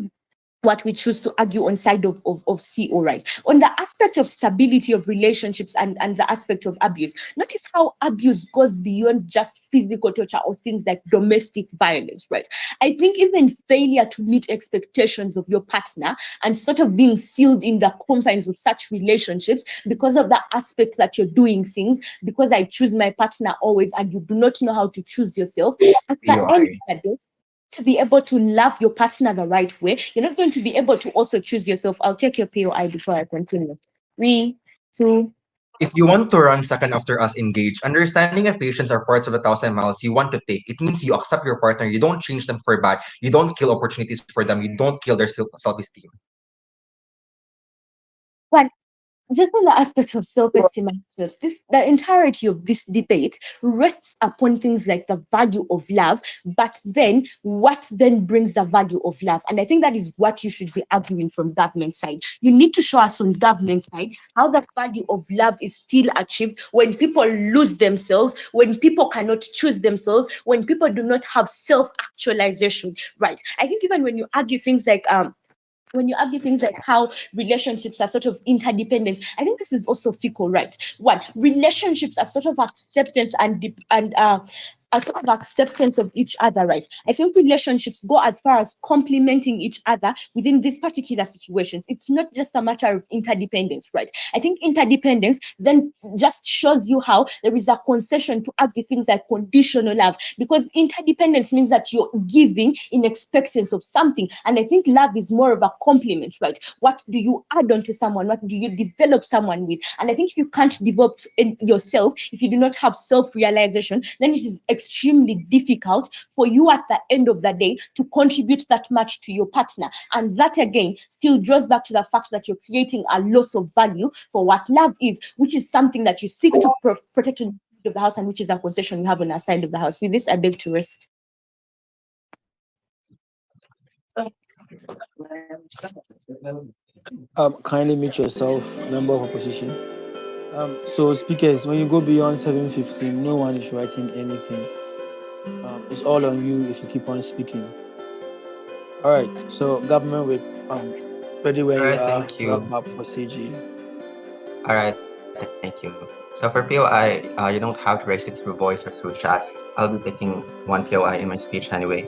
what we choose to argue on side of CO, right? On the aspect of stability of relationships and the aspect of abuse, notice how abuse goes beyond just physical torture or things like domestic violence, right? I think even failure to meet expectations of your partner and sort of being sealed in the confines of such relationships because of the aspect that you're doing things, because I choose my partner always and you do not know how to choose yourself. At the end of the day, to be able to love your partner the right way, you're not going to be able to also choose yourself. I'll take your POI before I continue. 3, 2. If you want to run second after us engaged, understanding and patience are parts of 1,000 miles you want to take. It means you accept your partner, you don't change them for bad, you don't kill opportunities for them, you don't kill their self-esteem. One, just on the aspects of self-esteem and self, the entirety of this debate rests upon things like the value of love, but then what then brings the value of love? And I think that is what you should be arguing from government side. You need to show us on government side how that value of love is still achieved when people lose themselves, when people cannot choose themselves, when people do not have self-actualization, right? I think even when you argue things like how relationships are sort of interdependence, I think this is also fecal, right? One, relationships are sort of acceptance and a sort of acceptance of each other, right? I think relationships go as far as complementing each other within these particular situations. It's not just a matter of interdependence, right? I think interdependence then just shows you how there is a concession to argue things like conditional love, because interdependence means that you're giving in expectance of something. And I think love is more of a complement, right? What do you add on to someone? What do you develop someone with? And I think if you can't develop yourself, if you do not have self-realization, then it is extremely difficult for you at the end of the day to contribute that much to your partner. And that again still draws back to the fact that you're creating a loss of value for what love is, which is something that you seek to protect in of the house, and which is a concession you have on our side of the house. With this, I beg to rest. Kindly mute yourself, member of opposition. So speakers, when you go beyond 7:15, no one is writing anything. It's all on you if you keep on speaking. All right. So government with ready where you are. Thank you. Wrap up for CG. All right, thank you. So for POI, you don't have to raise it through voice or through chat. I'll be picking one POI in my speech anyway.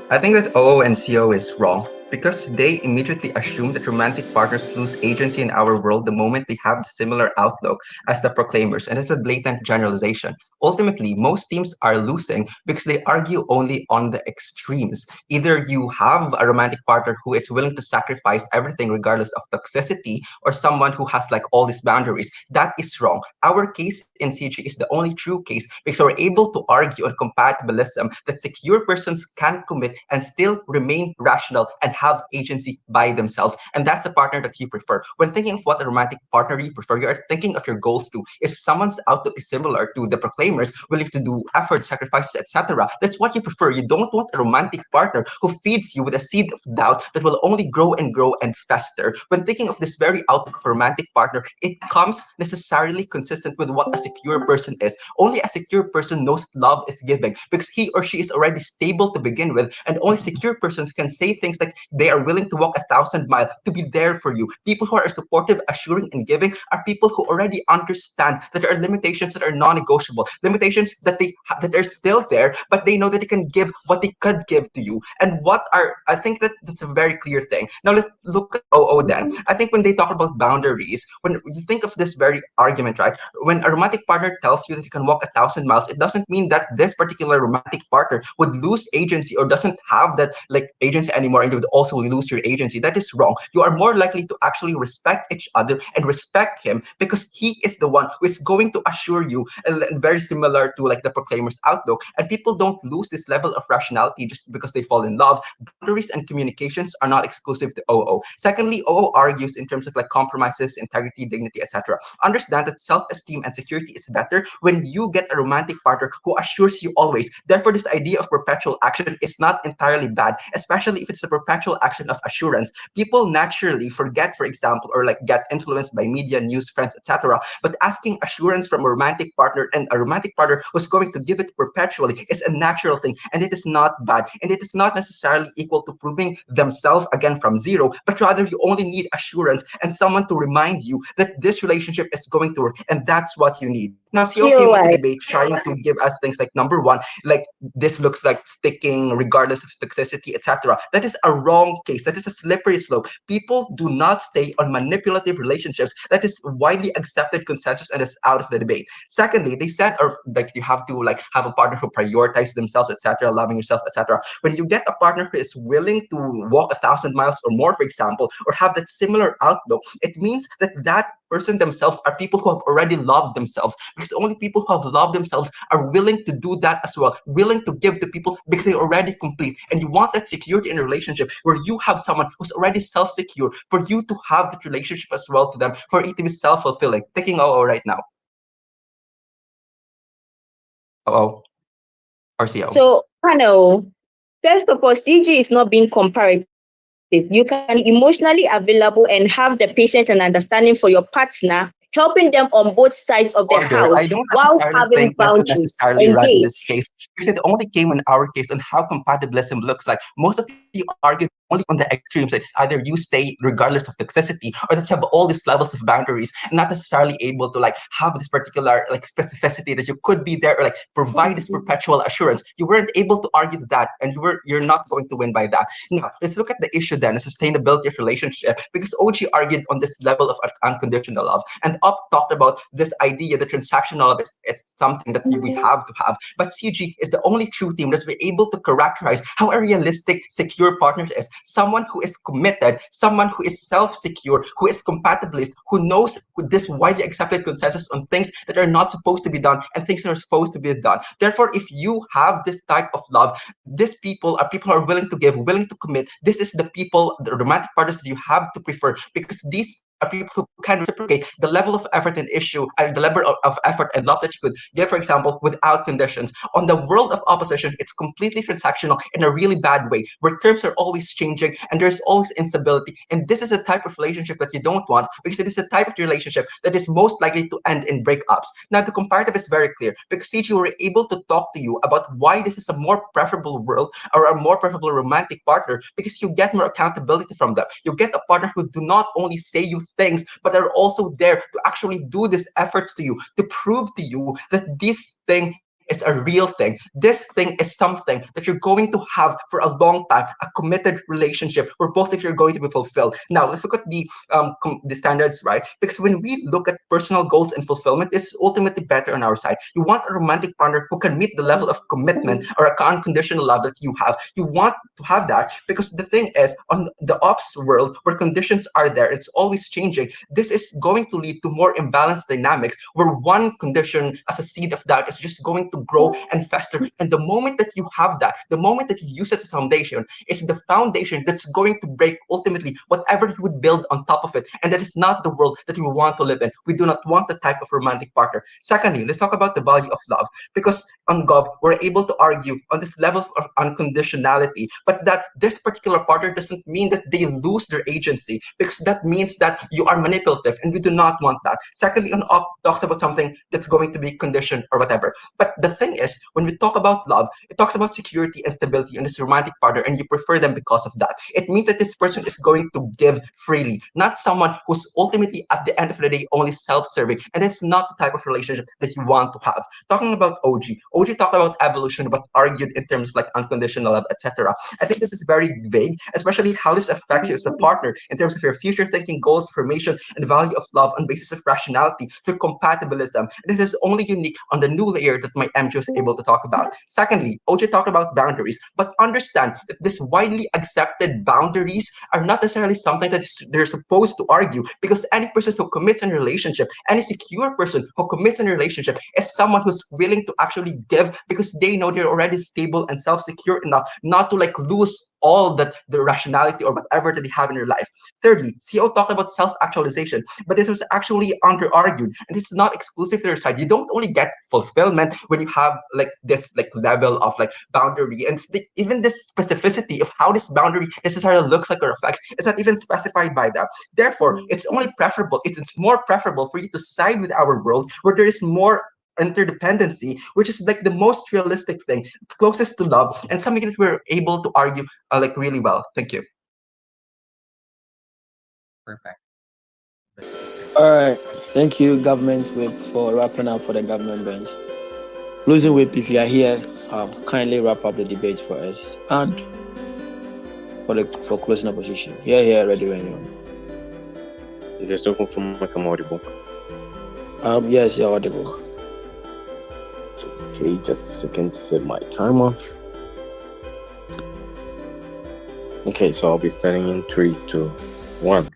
I think that OO and CO is wrong because they immediately assume that romantic partners lose agency in our world the moment they have the similar outlook as the proclaimers, and it's a blatant generalization. Ultimately, most teams are losing because they argue only on the extremes. Either you have a romantic partner who is willing to sacrifice everything regardless of toxicity, or someone who has like all these boundaries. That is wrong. Our case in CG is the only true case because we're able to argue on compatibilism that secure persons can commit and still remain rational and have agency by themselves. And that's the partner that you prefer. When thinking of what a romantic partner you prefer, you are thinking of your goals too. If someone's outlook is similar to the proclaimers, willing to do efforts, sacrifices, etc., that's what you prefer. You don't want a romantic partner who feeds you with a seed of doubt that will only grow and fester. When thinking of this very outlook of a romantic partner, it comes necessarily consistent with what a secure person is. Only a secure person knows love is giving because he or she is already stable to begin with, and only secure persons can say things like, they are willing to walk 1,000 miles to be there for you. People who are supportive, assuring, and giving are people who already understand that there are limitations that are non-negotiable, limitations that that are still there, but they know that they can give what they could give to you. And I think that's a very clear thing. Now let's look at OO then. I think when they talk about boundaries, when you think of this very argument, right? When a romantic partner tells you that you can walk 1,000 miles, it doesn't mean that this particular romantic partner would lose agency or doesn't have that agency anymore, and you would also lose your agency. That is wrong. You are more likely to actually respect each other and respect him because he is the one who is going to assure you, and very similar to the Proclaimer's outlook. And people don't lose this level of rationality just because they fall in love. Boundaries and communications are not exclusive to OO. Secondly, OO argues in terms of compromises, integrity, dignity, etc. Understand that self-esteem and security is better when you get a romantic partner who assures you always. Therefore, this idea of perpetual action is not entirely bad, especially if it's a perpetual action of assurance. People naturally forget, for example, or get influenced by media, news, friends, etc. But asking assurance from a romantic partner, and a romantic partner who's going to give it perpetually, is a natural thing, and it is not bad, and it is not necessarily equal to proving themselves again from zero, but rather you only need assurance and someone to remind you that this relationship is going to work, and that's what you need. Now, CO came on the debate trying to give us things like, number one, this looks like sticking regardless of toxicity, etc. That is a wrong case. That is a slippery slope. People do not stay on manipulative relationships. That is widely accepted consensus and is out of the debate. Secondly, they said, you have to have a partner who prioritizes themselves, etc., loving yourself, etc. When you get a partner who is willing to walk 1,000 miles or more, for example, or have that similar outlook, it means that person themselves are people who have already loved themselves, because only people who have loved themselves are willing to do that as well, willing to give to people because they're already complete. And you want that security in a relationship where you have someone who's already self-secure, for you to have that relationship as well to them, for it to be self-fulfilling. Taking OO right now. OO. RCO. So, panel, first of all, CG is not being comparative. You can be emotionally available and have the patience and understanding for your partner, helping them on both sides of the house I don't while necessarily having think that would boundaries. necessarily right in Engage. this case, because it only came in our case on how compatibilism looks like. Most of you argue only on the extremes, that it's either you stay regardless of toxicity, or that you have all these levels of boundaries, and not necessarily able to have this particular specificity that you could be there, or provide this perpetual assurance. You weren't able to argue that, and you're not going to win by that. Now let's look at the issue then, the sustainability of relationship, because OG argued on this level of unconditional love, and Up talked about this idea that transactional love is something that we have to have. But CG is the only true team that's been able to characterize how a realistic, secure partner is. Someone who is committed, someone who is self-secure, who is compatibilist, who knows this widely accepted consensus on things that are not supposed to be done and things that are supposed to be done. Therefore, if you have this type of love, these people are people who are willing to give, willing to commit. This is the people, the romantic partners that you have to prefer, because these are people who can reciprocate the level of effort and the level of effort and love that you could give, for example, without conditions. On the world of opposition, it's completely transactional in a really bad way, where terms are always changing and there's always instability. And this is a type of relationship that you don't want, because it is a type of relationship that is most likely to end in breakups. Now, the comparative is very clear, because CG were able to talk to you about why this is a more preferable world, or a more preferable romantic partner, because you get more accountability from them. You get a partner who do not only say you things, but are also there to actually do these efforts to you, to prove to you that this thing is a real thing. This thing is something that you're going to have for a long time, a committed relationship where both of you are going to be fulfilled. Now, let's look at the standards, right? Because when we look at personal goals and fulfillment, this is ultimately better on our side. You want a romantic partner who can meet the level of commitment or a unconditional love that you have. You want to have that, because the thing is, on the ops world where conditions are there, it's always changing. This is going to lead to more imbalanced dynamics, where one condition as a seed of that is just going to grow and fester. And the moment that you have that, the moment that you use it as a foundation, is the foundation that's going to break ultimately whatever you would build on top of it. And that is not the world that we want to live in. We do not want the type of romantic partner. Secondly, let's talk about the value of love, because on Gov, we're able to argue on this level of unconditionality, but that this particular partner doesn't mean that they lose their agency, because that means that you are manipulative, and we do not want that. Secondly, on Op talks about something that's going to be conditioned or whatever. But the thing is, when we talk about love, it talks about security and stability in this romantic partner, and you prefer them because of that. It means that this person is going to give freely, not someone who's ultimately at the end of the day only self-serving, and it's not the type of relationship that you want to have. Talking about OG talked about evolution, but argued in terms of like unconditional love, etc. I think this is very vague, especially how this affects you as a partner in terms of your future thinking, goals, formation, and value of love on basis of rationality through compatibilism. This is only unique on the new layer that my MJ was able to talk about. Secondly, OJ talked about boundaries, but understand that this widely accepted boundaries are not necessarily something that they're supposed to argue, because any person who commits in a relationship, any secure person who commits in a relationship is someone who's willing to actually give because they know they're already stable and self-secure enough not to like lose all that the rationality or whatever that they have in their life. Thirdly, CO talked about self-actualization, but this was actually under-argued, and this is not exclusive to their side. You don't only get fulfillment when you have like this like level of like boundary, and even this specificity of how this boundary necessarily looks like or affects is not even specified by them. Therefore, it's only preferable, it's more preferable for you to side with our world where there is more interdependency, which is like the most realistic thing, closest to love, and something that we're able to argue like really well. Thank you. Perfect. All right. Thank you, government whip, for wrapping up for the government bench. Closing whip, if you are here, kindly wrap up the debate for us and for closing opposition. Here, ready when you are. Just to confirm if I'm audible. Yes, you're audible. Okay, just a second to set my timer. Okay, so I'll be starting in 3, 2, 1.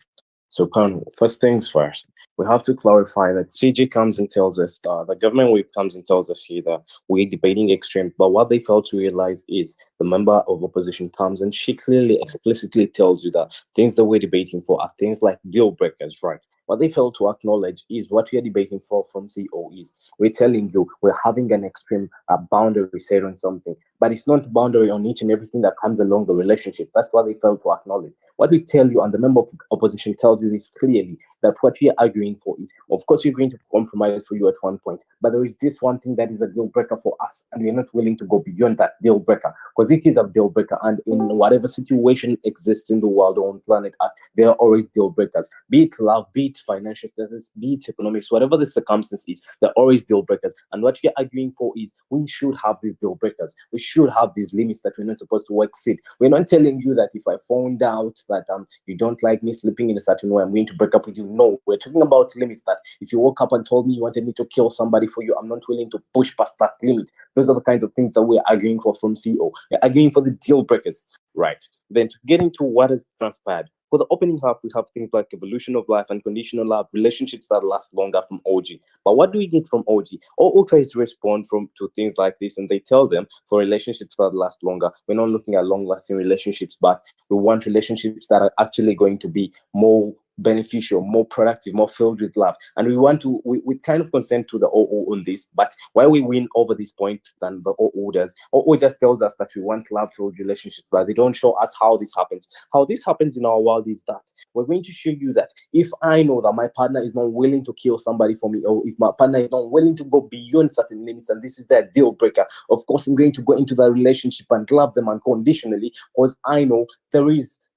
So, first things first, we have to clarify that CG comes and tells us, the government whip comes and tells us here that we're debating extreme, but what they fail to realize is the member of opposition comes and she clearly, explicitly tells you that things that we're debating for are things like deal breakers, right? What they fail to acknowledge is what we are debating for from CO is we're telling you we're having an extreme boundary set on something, but it's not boundary on each and everything that comes along the relationship. That's what they fail to acknowledge. What we tell you, and the member of opposition tells you this clearly, that what we are arguing for is, of course, you're going to compromise for you at one point, but there is this one thing that is a deal breaker for us, and we're not willing to go beyond that deal breaker, because it is a deal breaker, and in whatever situation exists in the world or on planet Earth, there are always deal breakers, be it love, be it financial status, be it economics, whatever the circumstance is, there are always deal breakers. And what we're arguing for is we should have these deal breakers. We should have these limits that we're not supposed to exceed. We're not telling you that if I found out that you don't like me sleeping in a certain way, I'm going to break up with you. No, we're talking about limits that if you woke up and told me you wanted me to kill somebody for you, I'm not willing to push past that limit. Those are the kinds of things that we're arguing for from CO. We're arguing for the deal breakers, right? Then to get into what has transpired, for the opening half, we have things like evolution of life and conditional love, relationships that last longer from OG. But what do we get from OG? All tries to respond to things like this, and they tell them for relationships that last longer, we're not looking at long-lasting relationships, but we want relationships that are actually going to be more beneficial, more productive, more filled with love. And we want to, we kind of consent to the OO on this, but why we win over this point than the OO does. OO just tells us that we want love-filled relationships, but they don't show us how this happens. How this happens in our world is that we're going to show you that if I know that my partner is not willing to kill somebody for me, or if my partner is not willing to go beyond certain limits, and this is their deal breaker, of course I'm going to go into that relationship and love them unconditionally, because I know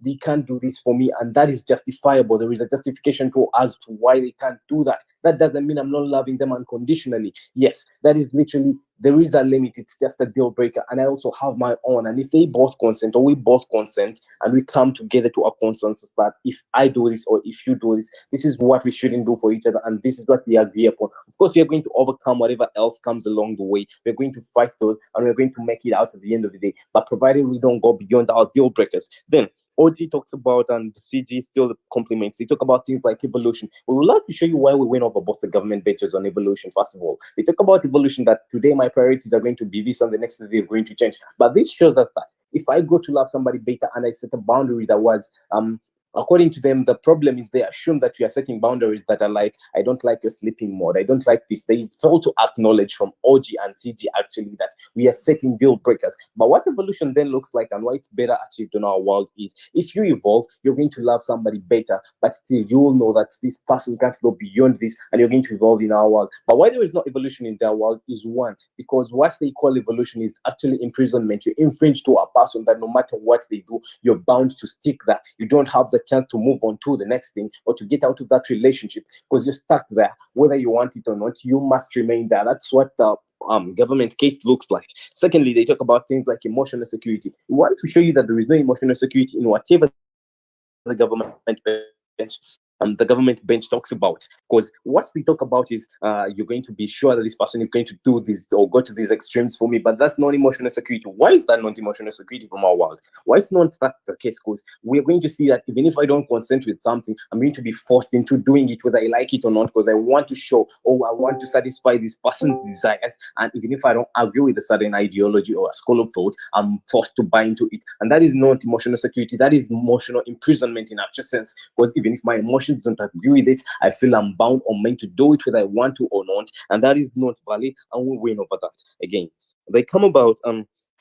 they can't do this for me, and that is justifiable. There is a justification to as to why they can't do that. That doesn't mean I'm not loving them unconditionally. Yes, that is literally, there is a limit. It's just a deal breaker, and I also have my own. And if they both consent, or we both consent, and we come together to a consensus that if I do this or if you do this, this is what we shouldn't do for each other, and this is what we agree upon. Of course, we are going to overcome whatever else comes along the way. We're going to fight those, and we're going to make it out at the end of the day. But provided we don't go beyond our deal breakers, then OG talks about, and CG still compliments, they talk about things like evolution. We would like to show you why we win over both the government benches on evolution. First of all, they talk about evolution, that today my priorities are going to be this, and the next day they're going to change. But this shows us that if I go to love somebody better and I set a boundary that was according to them, the problem is they assume that we are setting boundaries that are like, I don't like your sleeping mode, I don't like this. They fail to acknowledge from OG and CG actually that we are setting deal breakers. But what evolution then looks like and why it's better achieved in our world is, if you evolve, you're going to love somebody better, but still you will know that this person can't go beyond this, and you're going to evolve in our world. But why there is no evolution in their world is, one, because what they call evolution is actually imprisonment. You infringe to a person that no matter what they do, you're bound to stick there. You don't have the chance to move on to the next thing or to get out of that relationship, because you're stuck there. Whether you want it or not, you must remain there. That's what the government case looks like. Secondly, they talk about things like emotional security. We want to show you that there is no emotional security in whatever the government bench the government bench talks about, because what they talk about is you're going to be sure that this person is going to do this or go to these extremes for me, but that's not emotional security. Why is that not emotional security from our world? Why is not that the case? Because we're going to see that even if I don't consent with something, I'm going to be forced into doing it whether I like it or not, because I want to show, oh, I want to satisfy this person's desires, and even if I don't agree with a certain ideology or a school of thought, I'm forced to buy into it. And that is not emotional security, that is emotional imprisonment in actual sense, because even if my emotions don't agree with it, I feel I'm bound or meant to do it whether I want to or not, and that is not valid, and we win over that. Again, they come about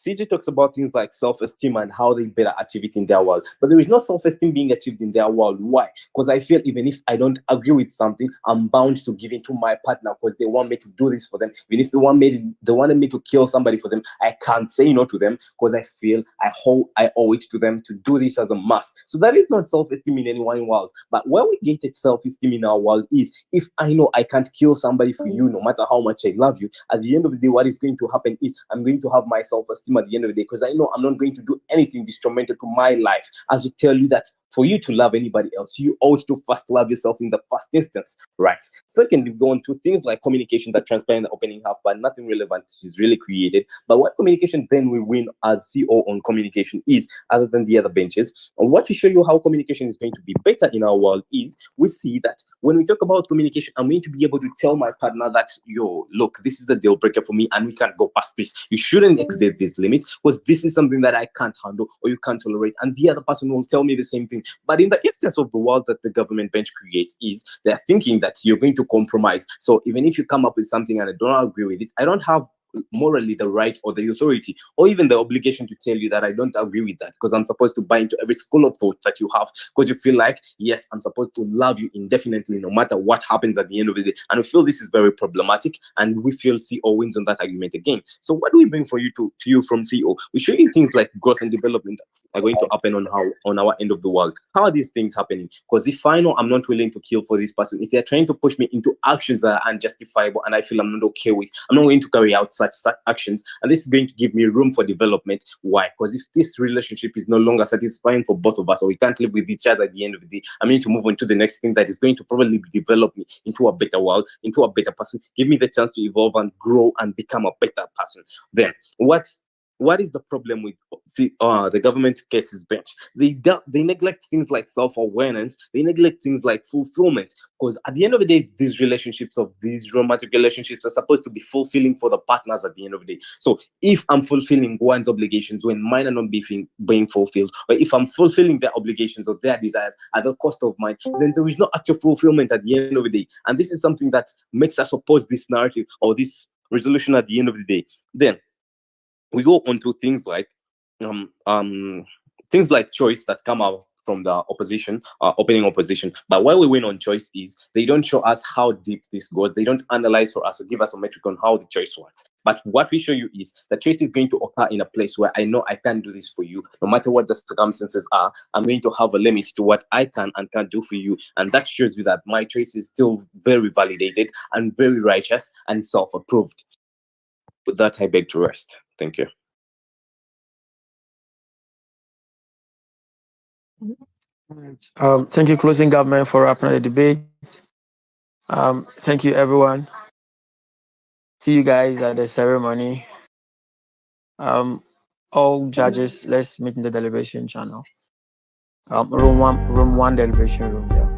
CJ talks about things like self-esteem and how they better achieve it in their world. But there is no self-esteem being achieved in their world. Why? Because I feel even if I don't agree with something, I'm bound to give it to my partner because they want me to do this for them. Even if they wanted me to kill somebody for them, I can't say no to them because I feel I owe it to them to do this as a must. So that is not self-esteem in any one world. But where we get self-esteem in our world is, if I know I can't kill somebody for you, no matter how much I love you, at the end of the day, what is going to happen is I'm going to have my self-esteem at the end of the day, because I know I'm not going to do anything detrimental to my life. As we tell you that for you to love anybody else, you ought to first love yourself in the first instance, right? Secondly, we go on to things like communication that transpire in the opening half, but nothing relevant is really created. But what communication then we win as CO on communication is, other than the other benches, and what to show you how communication is going to be better in our world is, we see that when we talk about communication, I'm going to be able to tell my partner that, yo, look, this is the deal breaker for me and we can't go past this. You shouldn't exceed these limits because this is something that I can't handle or you can't tolerate. And the other person will tell me the same thing. But in the instance of the world that the government bench creates is, they're thinking that you're going to compromise. So even if you come up with something and I don't agree with it, I don't have morally the right or the authority or even the obligation to tell you that I don't agree with that, because I'm supposed to buy into every school of thought that you have, because you feel like, yes, I'm supposed to love you indefinitely no matter what happens at the end of the day. And we feel this is very problematic, and we feel CO wins on that argument again. So what do we bring for you to you from CO? We show you things like growth and development are going to happen on our end of the world. How are these things happening? Because if I know I'm not willing to kill for this person, if they're trying to push me into actions that are unjustifiable and I feel I'm not okay with, I'm not going to carry out such actions, and this is going to give me room for development. Why? Because if this relationship is no longer satisfying for both of us, or we can't live with each other at the end of the day, I'm going to move on to the next thing that is going to probably develop me into a better world, into a better person, give me the chance to evolve and grow and become a better person. Then what is the problem with the government cases bench? They neglect things like self-awareness. They neglect things like fulfillment. Because at the end of the day, these relationships, of these romantic relationships, are supposed to be fulfilling for the partners at the end of the day. So if I'm fulfilling one's obligations when mine are not being fulfilled, or if I'm fulfilling their obligations or their desires at the cost of mine, then there is no actual fulfillment at the end of the day. And this is something that makes us oppose this narrative or this resolution at the end of the day. Then we go on to things like choice that come out from the opposition, opening opposition. But why we win on choice is they don't show us how deep this goes. They don't analyze for us or give us a metric on how the choice works. But what we show you is the choice is going to occur in a place where I know I can't do this for you. No matter what the circumstances are, I'm going to have a limit to what I can and can't do for you. And that shows you that my choice is still very validated and very righteous and self-approved. With that, I beg to rest. Thank you. Thank you, closing government, for wrapping up the debate. Thank you, everyone. See you guys at the ceremony. All judges, let's meet in the deliberation channel. Room one deliberation room. Yeah.